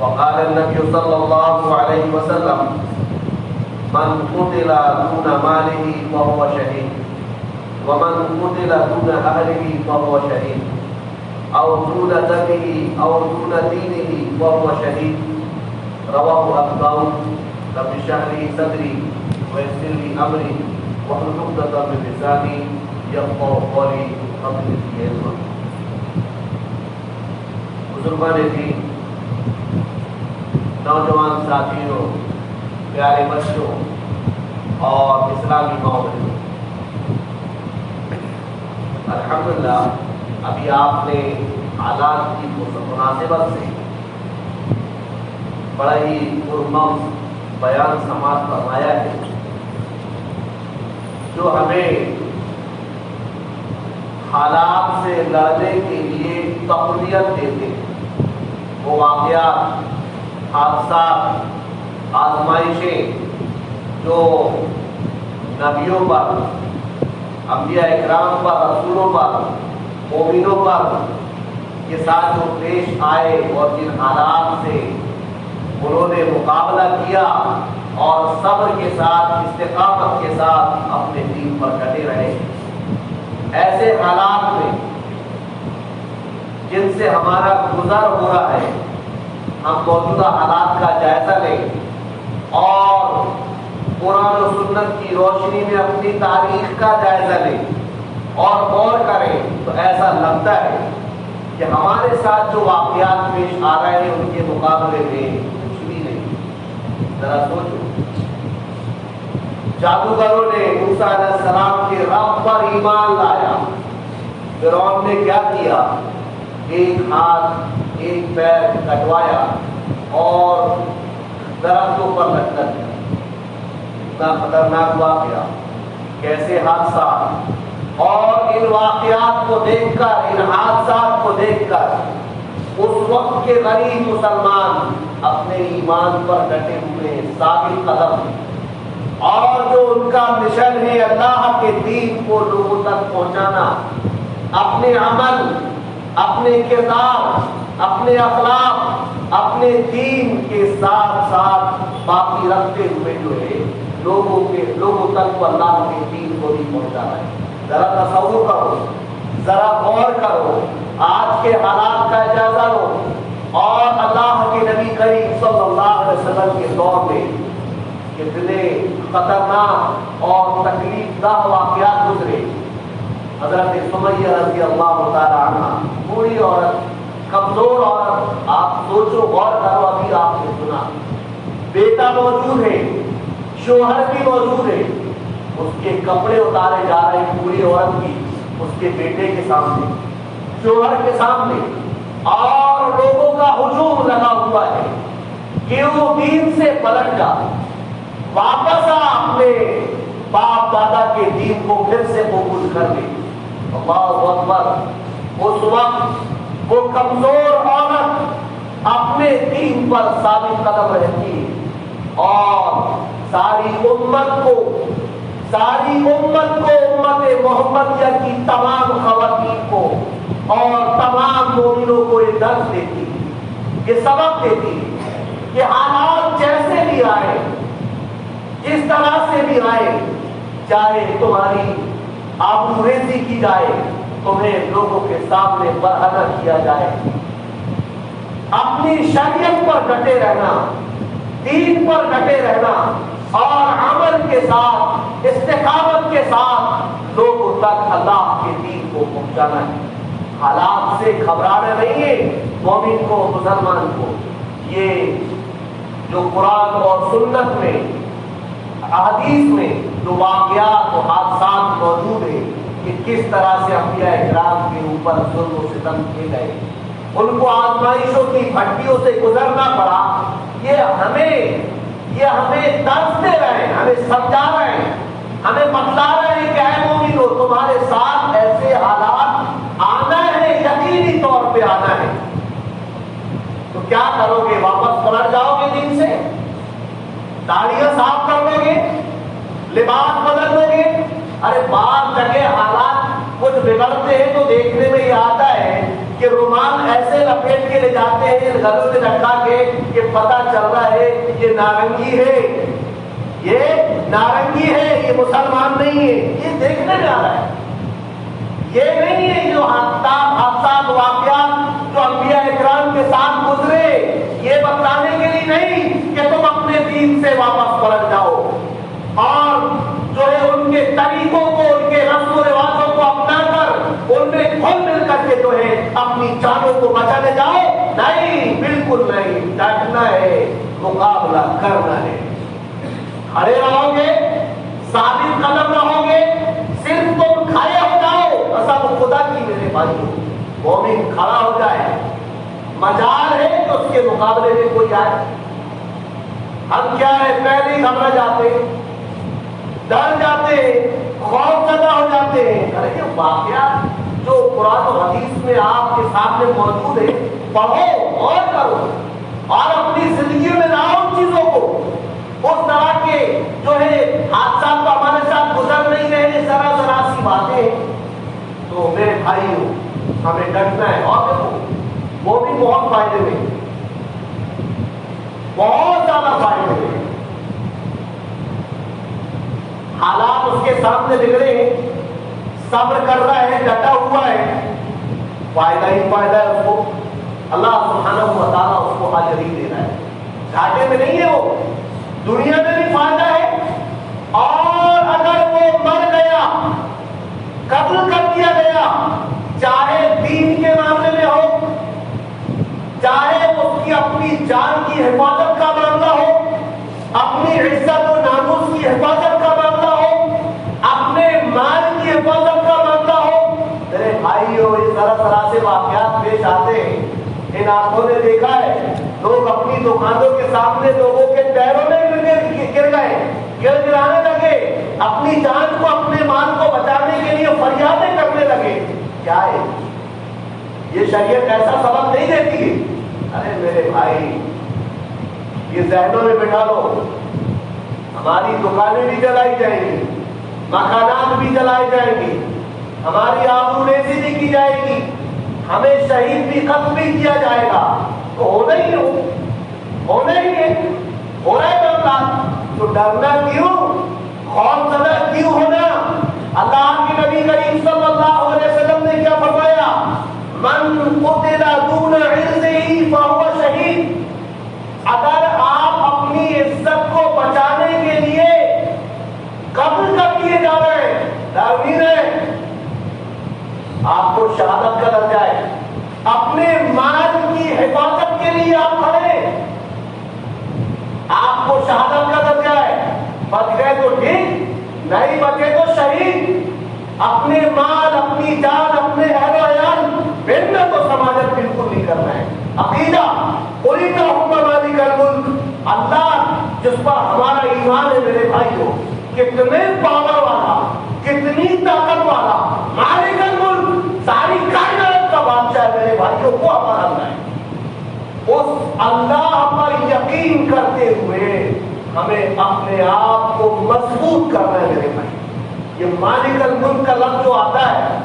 وقال النبي صلى الله عليه وسلم من قتل دون ماله فهو شهيد ومن قتل دون أهله فهو شهيد أو دون دمه أو دون دينه فهو شهيد، رواه أبو داود۔ رب اشرح لي صدري ويسر لي أمري واحلل عقدة من لساني يفقهوا قولي، رب زدني علما۔ بزرگان دین، نوجوان ساتھیوں، پیارے بچوں اور اسلامی ماحول، الحمدللہ ابھی آپ نے حالات کی مناسبت سے بڑا ہی پرمغز بیان سماعت فرمایا ہے جو ہمیں حالات سے لڑنے کے لیے تقویت دیتے ہیں۔ وہ واقعات، حادثات، آزمائشیں جو نبیوں پر، انبیاء اکرام پر، رسولوں پر، مومنوں پر کے ساتھ جو پیش آئے اور جن حالات سے انہوں نے مقابلہ کیا اور صبر کے ساتھ، استقامت کے ساتھ اپنے دین پر ڈٹے رہے، ایسے حالات میں جن سے ہمارا گزر ہو رہا ہے، ہم موجودہ حالات کا جائزہ لیں اور قرآن و سنت کی روشنی میں اپنی تاریخ کا جائزہ لیں اور غور کریں تو ایسا لگتا ہے کہ ہمارے ساتھ جو واقعات پیش آ رہے ہیں ان کے مقابلے میں کچھ بھی نہیں۔ ذرا سوچو، جادوگروں نے موسیٰ علیہ السلام کے رب پر ایمان لایا، فرعون نے کیا کیا؟ ایک ہاتھ ایک پیر کٹوایا اور درختوں پر لٹکا دیا۔ اتنا خطرناک واقعہ، کیسے حادثات، اور ان واقعات کو دیکھ کر، ان حادثات کو دیکھ کر اس وقت کے غریب مسلمان اپنے ایمان پر ڈٹے ہوئے ثابت قدم، اور جو ان کا مشن ہے اللہ کے دین کو لوگوں تک پہنچانا، اپنے عمل، اپنے کردار، اپنے اخلاق، اپنے دین کے ساتھ ساتھ باقی رکھتے ہوئے جو ہے لوگوں تک کو اللہ کے دین کو بھی پہنچانا ہے۔ ذرا تصور کرو، ذرا غور کرو، آج کے حالات کا جائزہ لو اور اللہ کے نبی کریم صلی اللہ علیہ وسلم کے دور میں کتنے خطرناک اور تکلیف دہ واقعات گزرے۔ حضرت سمیہ رضی اللہ تعالی عنہ، بوڑھی عورت، کمزور عورت، آپ سوچو، غور کرو، ابھی آپ نے سنا، بیٹا موجود ہے، شوہر بھی موجود ہے، اس کے کپڑے اتارے جا رہے ہیں بوڑھی عورت کی، اس کے بیٹے کے سامنے، شوہر کے سامنے، اور لوگوں کا ہجوم لگا ہوا ہے کہ وہ دین سے پلٹ جا، واپس اپنے باپ دادا کے دین کو پھر سے قبول کر لے۔ اللہ اکبر۔ اس وقت وہ کمزور عورت اپنے دین پر ثابت قدم رہتی ہے اور ساری امت کو امت محمدیہ کی تمام خواتین کو اور تمام مومنوں کو یہ درس دیتی ہے، یہ سبق دیتی ہے کہ حالات جیسے بھی آئے، جس طرح سے بھی آئے، چاہے تمہاری آبروریزی کی جائے، تمہیں لوگوں کے سامنے برہنہ کیا جائے، اپنی شریعت پر ڈٹے رہنا، دین پر ڈٹے رہنا اور عمل کے ساتھ، استقامت کے ساتھ لوگوں تک اللہ کے دین کو پہنچانا ہے۔ حالات سے گھبرانا نہیں ہے مومن کو، مسلمان کو۔ یہ جو قرآن اور سنت میں، احادیث میں جو واقعات و حادثات موجود ہیں کہ کس طرح سے انبیاء کرام کے اوپر ظلم و ستم کیے گئے، ان کو آزمائشوں کی بھٹیوں سے گزرنا پڑا، یہ ہمیں درس دے رہے ہیں، ہمیں سمجھا رہے ہیں، ہمیں بتلا رہے ہیں کہ اے مومنو، تمہارے ساتھ ایسے حالات آنا ہے، یقینی طور پہ آنا ہے۔ تو کیا کرو گے؟ واپس پلٹ جاؤ گے دین سے؟ داڑیاں صاف کر لو گے؟ لباس بدل لو گے؟ ارے بعض جگہ حالات کچھ بگڑتے ہیں تو دیکھنے میں یہ آتا ہے کہ رومال ایسے لپیٹ کے لے جاتے ہیں گلوں میں لٹکا کے کہ پتہ چل رہا ہے یہ نارنگی ہے، یہ نارنگی ہے، یہ مسلمان نہیں ہے۔ یہ دیکھنے میں آ رہا ہے، یہ نہیں ہے جو حادثات واقعات جو انبیاء اکرام کے ساتھ گزرے، یہ بتانے کے لیے نہیں کہ تم اپنے دین سے واپس پلٹ جاؤ اور جو ہے ان کے طریقوں کو، ان کے رسم و رواجوں کو اپنا کر ان میں گھل مل کر کے جو ہے اپنی جانوں کو بچانے جاؤ۔ نہیں، بالکل نہیں، ڈٹنا ہے، مقابلہ کرنا ہے۔ کھڑے رہو گے، ثابت قدم رہو گے، صرف تم کھڑے ہو جاؤ، قسم خدا کی میرے بھائیو، مومن کھڑا ہو جائے، مجال ہے کہ اس کے مقابلے میں کوئی آئے۔ ہم کیا ہے، پہلے ہی گھبرا جاتے ہیں، ڈر جاتے ہیں، خوف زدہ ہو جاتے ہیں۔ ارے یہ واقعات جو قرآن و حدیث میں آپ کے سامنے موجود ہے، پڑھو اور کرو اور اپنی زندگی میں لاؤ ان چیزوں کو۔ اس طرح کے جو ہے حادثات تو ہمارے ساتھ گزر نہیں رہے، ذرا ذرا سی باتیں، تو میرے بھائیوں ہمیں ڈرنا ہے۔ اور دیکھو وہ بھی بہت فائدے میں، بہت زیادہ فائدے میں۔ حالات اس کے سامنے بگڑے ہیں، صبر کر رہا ہے، ڈٹا ہوا ہے، فائدہ ہی فائدہ ہے اس کو۔ اللہ سبحانہ و تعالیٰ اس کو اجر ہی دے رہا ہے، گھاٹے میں نہیں ہے وہ، دنیا میں بھی فائدہ ہے۔ اور اگر وہ مر گیا، قتل کر دیا گیا، چاہے دین کے معاملے میں ہو، چاہے اس کی اپنی جان کی حفاظت کا معاملہ ہو، اپنی عزت و ناموس کی حفاظت کا معاملہ ہو، اپنے مال کی حفاظت کا معاملہ ہو، میرے بھائیو یہ ذرا ذرا سے واقعات پیش آتے ہیں۔ ان آنکھوں نے دیکھا ہے، لوگ اپنی دکانوں کے سامنے لوگوں کے پیروں میں گر گئے، گرانے لگے، اپنی جان کو، اپنے مال کو بچانے کے لیے فریادیں کرنے لگے۔ کیا ہے یہ؟ شریعت ایسا سبب نہیں دیتی ہے۔ ارے میرے بھائی یہ ذہنوں میں بٹھا لو، ہماری دکانیں بھی جلائی جائیں گی، مکانات بھی جلائے جائیں گی، ہماری آبروریزی بھی کی جائے گی، ہمیں شہید بھی قتل بھی کیا جائے گا، تو ہونا ہی ہے، ہو رہا ہے معاملہ۔ تو ڈرنا کیوں، خوف زدہ کیوں ہونا؟ اللہ کے نبی کریم صلی اللہ علیہ وسلم نے کیا فرمایا؟ من قتل دون عرضه فهو شہید۔ اگر آپ اپنی عزت کو بچانے کے لیے قتل کر دیے جا رہے ہیں، ڈر ہے، آپ کو شہادت کا درجہ ہے، اپنے مال کی حفاظت کے لیے آپ کھڑے، آپ کو شہادت کا درجہ ہے۔ بچ گئے تو ٹھیک، نہیں بچے تو شہید۔ اپنے مال، اپنی جان، اپنے اہل و عیال بہتر تو سماجت بالکل نہیں کرنا ہے۔ عقیدہ قل اللہم مالک الملک، اللہ جس پر ہمارا ایمان ہے میرے بھائیو، کتنے پاور والا، کتنی طاقت والا، مالک الملک، ساری کائنات کا بادشاہ ہے میرے بھائیو، وہ ہمارا اللہ ہے۔ اس اللہ پر یقین کرتے ہوئے ہمیں اپنے آپ کو مضبوط کرنا ہے میرے بھائی۔ یہ مالک الملک کا لفظ جو آتا ہے،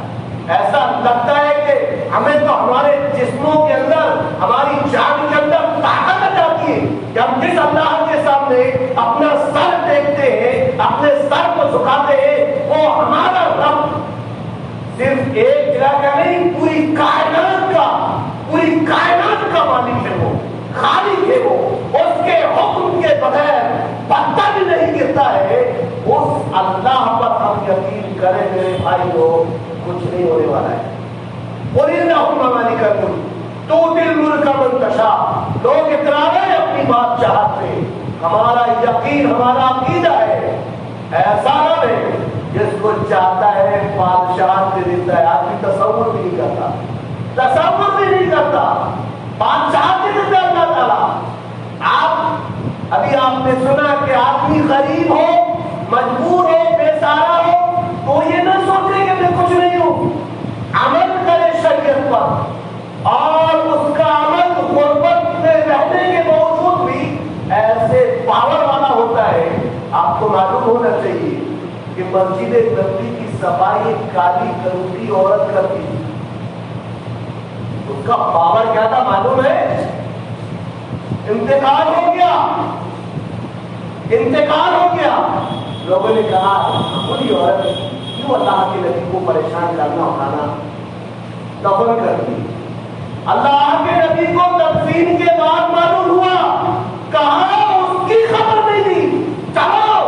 ایسا لگتا ہے کہ ہمیں تو ہمارے جسموں کے اندر، ہماری جان کے اندر طاقت آ جاتی ہے کہ ایک علاقہ نہیں، پوری کائنات کا مالک ہے وہ، خالق ہے وہ، اس کے حکم کے بغیر پتہ بھی نہیں گرتا ہے۔ اس اللہ پر ہم یقین کریں میرے بھائی کو، کچھ نہیں ہونے والا ہے۔ قُلِ اللَّهُمَّ مَالِكَ الْمُلْكِ تُؤْتِي الْمُلْكَ مَن تَشَاءُ، لوگ اترائے اپنی بادشاہت سے۔ ہمارا یقین، ہمارا عقیدہ ہے ایسا نہ ہے جس کو چاہتا ہے بادشاہت دے دیتا ہے۔ آدمی تصور بھی نہیں کرتا، بادشاہت دے دیتا ہے اللہ تعالیٰ۔ ابھی آپ نے سنا کہ آدمی غریب ہو، مجبور ہو، بے سہارا ہو تو یہ نہ سوچے کہ میں کچھ نہیں ہوں، عمل کرے شریعت پر، اور اس کا عمل غربت میں رہنے کے باوجود بھی ایسے پاور والا ہوتا ہے۔ آپ کو معلوم ہونا چاہیے کہ مسجد نبوی کی صفائی ایک کالی کروٹی عورت کرتی تھی، اس کا پاور کیا تھا معلوم ہے؟ انتقال ہو گیا، لوگوں نے کہا بڑی عورت کیوں اللہ کے نبی کو پریشان کرنا اٹھانا، دفن کر دی۔ اللہ کے نبی کو تدفین کے بعد معلوم ہوا، کہا اس کی خبر نہیں دی، چلو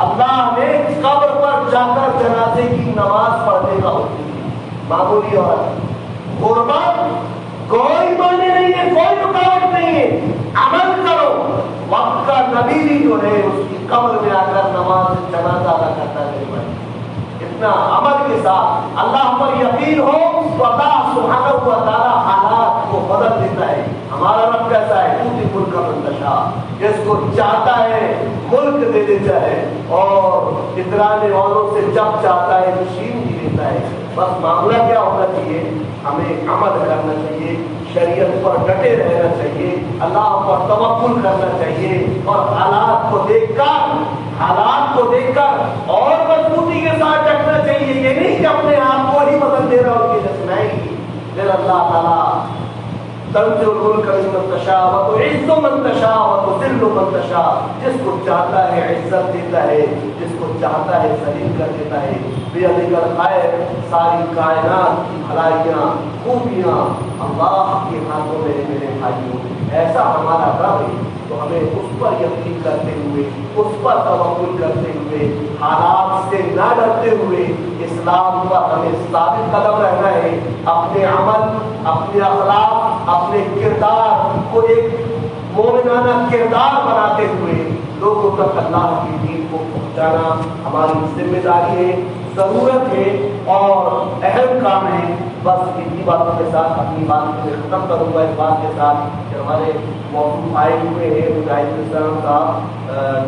اللہ نے قبر پر جا کر جنازے کی نماز پڑھنے کا حکم دیا۔ معمولی عورت، غربت کوئی معنی نہیں ہے، کوئی رکاوٹ نہیں ہے، عمل کرو۔ وقت کا نبی بھی جو ہے اس کی قبر میں آ کر نماز جنازہ ادا کرتا ہے۔ اتنا عمل کے ساتھ اللہ پر یقین ہو تو اللہ سبحانہ و تعالیٰ حالات کو بدل دیتا ہے۔ ہمارا رب کیسا ہے؟ تؤتی الملک من تشاء، جس کو چاہتا ہے ملک دے دیتا ہے، اور اترانے والوں سے جب چاہتا ہے چھین بھی دیتا ہے۔ بس معاملہ کیا ہونا چاہیے؟ ہمیں عمل کرنا چاہیے، شریعت پر ڈٹے رہنا چاہیے، اللہ پر توکل کرنا چاہیے، اور حالات کو دیکھ کر اور مضبوطی کے ساتھ ڈٹنا چاہیے۔ یہ نہیں کہ اپنے آپ کو ہی بدل دے رہا اور یہ نہیں، پھر اللہ تعالیٰ تنزع الملک ممن تشاء وتعز من تشاء وتذل من تشاء، جس کو چاہتا ہے عزت دیتا ہے، جس کو چاہتا ہے ذلیل کر دیتا ہے۔ بیدک الخیر، ساری کائنات کی بھلائیاں، خوبیاں اللہ کے ہاتھوں میں ہے میرے بھائیوں۔ ایسا ہمارا رب ہے تو ہمیں اس پر یقین کرتے ہوئے، اس پر توکل کرتے ہوئے، حالات سے نہ ڈرتے ہوئے اسلام پر ہمیں ثابت قدم رہنا ہے۔ اپنے عمل، اپنے اخلاق، اپنے کردار کو ایک مومنانہ کردار بناتے ہوئے لوگوں تک اللہ کی دین کو پہنچانا ہماری ذمہ داری ہے، ضرورت ہے اور اہم کام ہے۔ بس اتنی باتوں کے ساتھ اپنی بات کو ختم کروں گا، اس بات کے ساتھ کہ ہمارے موضوع آئے ہوئے ہیں مجاہد السلام کا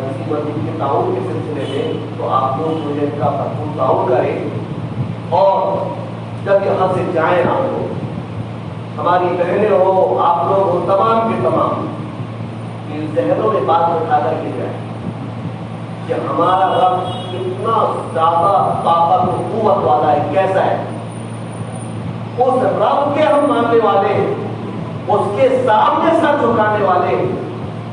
کسی مسجد کے تعاون کے سلسلے میں، تو آپ لوگ مجھے ان کا بھرپور تعاون کریں، اور جب یہاں سے جائیں آپ لوگ، ہماری بہنیں ہو، آپ لوگ ہو، تمام کے تمام ذہنوں میں بات اٹھا کر کے جائیں کہ ہمارا رب کتنا زیادہ طاقت و قوت والا ہے، کیسا ہے۔ اس رب کے ہم ماننے والے ہیں، اس کے سامنے سر جھکانے والے ہیں،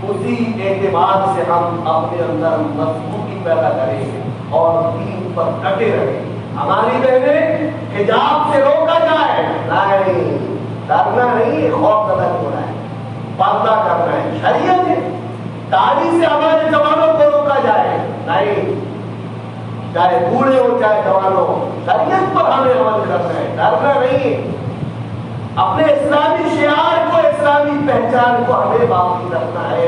اسی اعتبار سے ہم اپنے اندر مضبوطی پیدا کریں اور دین پر ڈٹے رہیں۔ ہماری بہنیں حجاب سے روکا جائے نہیں، ڈرنا نہیں، خوف زدہ ہونا ہے، پردہ کرنا ہے، شریعت ہے۔ داڑھی سے ہمارے جوانوں کو روکا جائے نہیں، چاہے بوڑھے ہو چاہے جوان ہو، شریعت پر ہمیں عمل کرنا ہے، ڈرنا نہیں۔ اپنے اسلامی شعار کو، اسلامی پہچان کو ہمیں باقی رکھنا ہے،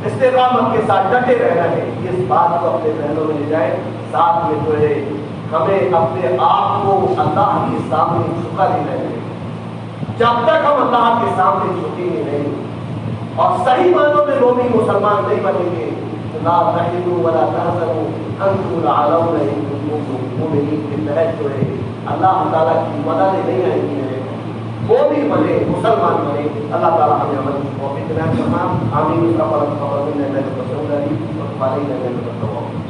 استقامت کے ساتھ ڈٹے رہنا ہے۔ اس بات کو اپنے ذہنوں میں لے جائیں۔ ساتھ میں جو ہے ہمیں اپنے آپ کو اللہ کے سامنے جھکا دینا ہے۔ جب تک ہم اللہ کے سامنے جھکیں گے نہیں اور صحیح معنوں میں مومن مسلمان نہیں بنیں گے، لا تہنوا ولا تحزنوا وانتم الاعلون ان کنتم مؤمنین کے تحت جو ہے اللہ تعالیٰ کی مدد نہیں آئے گی ہے۔ مومن بنے، مسلمان بنے، اللہ تعالیٰ ہمیں عمل کی توفیق عطا فرمائے۔ آمین۔ ربنا تقبل منا انك انت السميع العليم وتب علينا انك انت التواب الرحيم۔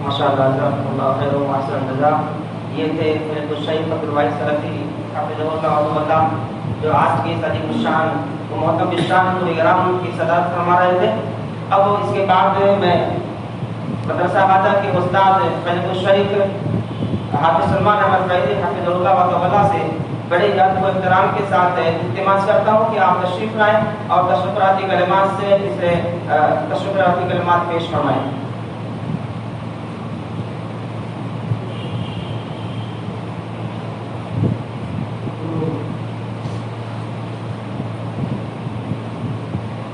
ماشاءاللہ، جزاکم اللہ خیر و احسن الجزاء۔ یہ تھے حضرت الشیخ عبدالواحد سلفی حفظہ اللہ جو آج کے عظیم الشان و محترم الشان تو اکرام کی صدارت فرما رہے تھے۔ اب اس کے بعد میں مدرسہ حاجہ کے استاد قریب الشیخ حافظ سلمان احمد فیضی حفظ اللہ و تعالی سے بڑے ادب و احترام کے ساتھ التماس کرتا ہوں کہ آپ تشریف لائیں اور تشکراتی کلمات سے اسے تشکراتی کلمات پیش فرمائیں۔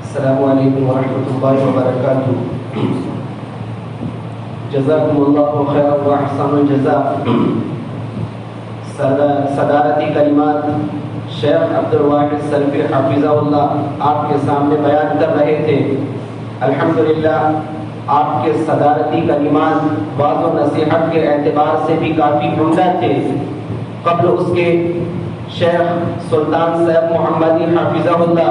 السلام علیکم ورحمۃ اللہ وبرکاتہ۔ جزاکم اللہ خیر و احسن الجزاء۔ صدارتی کلمات شیخ عبد الواحد سلفی حفظہ اللہ آپ کے سامنے بیان کر رہے تھے۔ الحمدللہ آپ کے صدارتی کلمات وعظ و نصیحت کے اعتبار سے بھی کافی عمدہ تھے۔ قبل اس کے شیخ سلطان صاحب محمدی حفظہ اللہ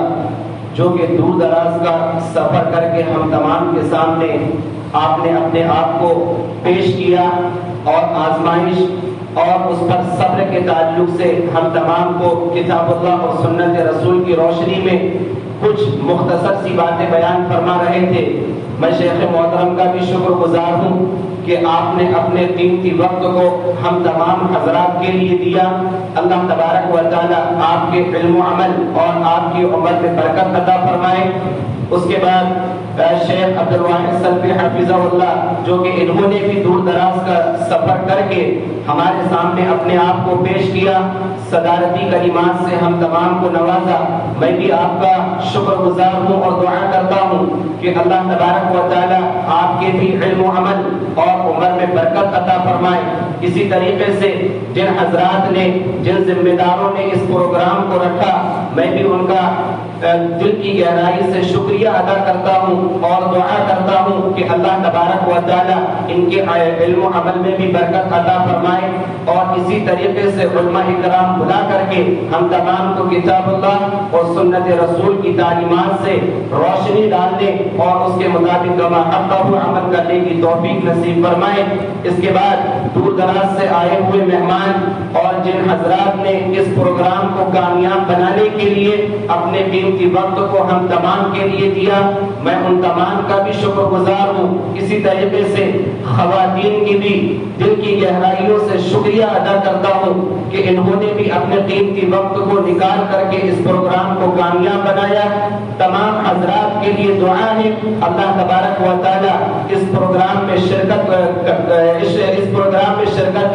جو کہ دور دراز کا سفر کر کے ہم تمام کے سامنے آپ نے اپنے آپ کو پیش کیا اور آزمائش اور اس پر صبر کے تعلق سے ہم تمام کو کتاب اللہ اور سنت رسول کی روشنی میں کچھ مختصر سی باتیں بیان فرما رہے تھے۔ میں شیخ محترم کا بھی شکر گزار ہوں کہ آپ نے اپنے قیمتی وقت کو ہم تمام حضرات کے لیے دیا۔ اللہ تبارک و تعالی آپ کے علم و عمل اور آپ کی عمر میں برکت عطا فرمائے۔ اس کے بعد شیخ عبد الواحد سلفی حفظہ اللہ جو کہ انہوں نے بھی دور دراز کا سفر کر کے ہمارے سامنے اپنے آپ کو پیش کیا، صدارتی کلمات سے ہم تمام کو نوازا۔ میں بھی آپ کا شکر گزار ہوں اور دعا کرتا ہوں کہ اللہ تبارک و تعالی آپ کے بھی علم و عمل اور عمر میں برکت عطا فرمائے۔ اسی طریقے سے جن حضرات نے جن ذمہ داروں نے اس پروگرام کو رکھا میں بھی ان کا دل کی گہرائی سے شکریہ ادا کرتا ہوں اور دعا کرتا ہوں کہ اللہ تبارک و تعالی ان کے علم و عمل میں بھی برکت عطا فرمائے، اور اسی طریقے سے علماء کرام بلا کر کے ہم تمام کو کتاب اللہ اور سنت رسول کی تعلیمات سے روشنی ڈالنے اور اس کے مطابق کما حق عمل کرنے کی توفیق نصیب فرمائے۔ اس کے بعد دور دراز سے آئے ہوئے مہمان اور جن حضرات نے اس پروگرام کو کامیاب بنانے کے لیے اپنے قیمتی وقت کو ہم تمام کے لیے دیا، میں ان تمام کا بھی شکر گزار ہوں۔ اسی طریقے سے خواتین کی بھی دل کی گہرائیوں سے شکریہ ادا کرتا ہوں کہ انہوں نے بھی اپنے قیمتی وقت کو نکال کر کے اس پروگرام کو کامیاب بنایا۔ تمام حضرات کے لیے دعا ہے اللہ تبارک و تعالی اس پروگرام میں شرکت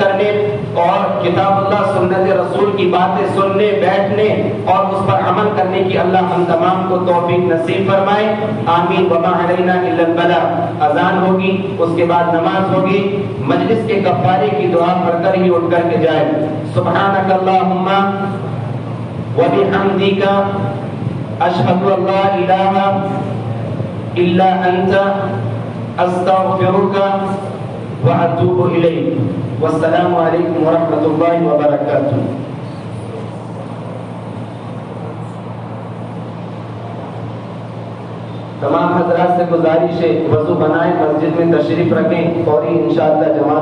کرنے اور کتاب اللہ سنت رسول کی باتیں سننے بیٹھنے اور اس پر عمل کرنے کی اللہ ہم تمام کو توفیق نصیب فرمائے۔ آمین وما علینا الا البلاغ۔ اذان ہوگی، اس کے بعد نماز ہوگی، مجلس کے کفارے کی دعا پڑھ کر ہی اٹھ کر کے جائے۔ سبحانک اللہم وبحمدک اشہد ان لا الہ الا انت استغفرک واتوب الیک۔ والسلام علیکم ورحمۃ اللہ وبرکاتہ۔ تمام حضرات سے گزارش ہے وضو بنائیں، مسجد میں تشریف رکھیں، فوری انشاءاللہ جماعت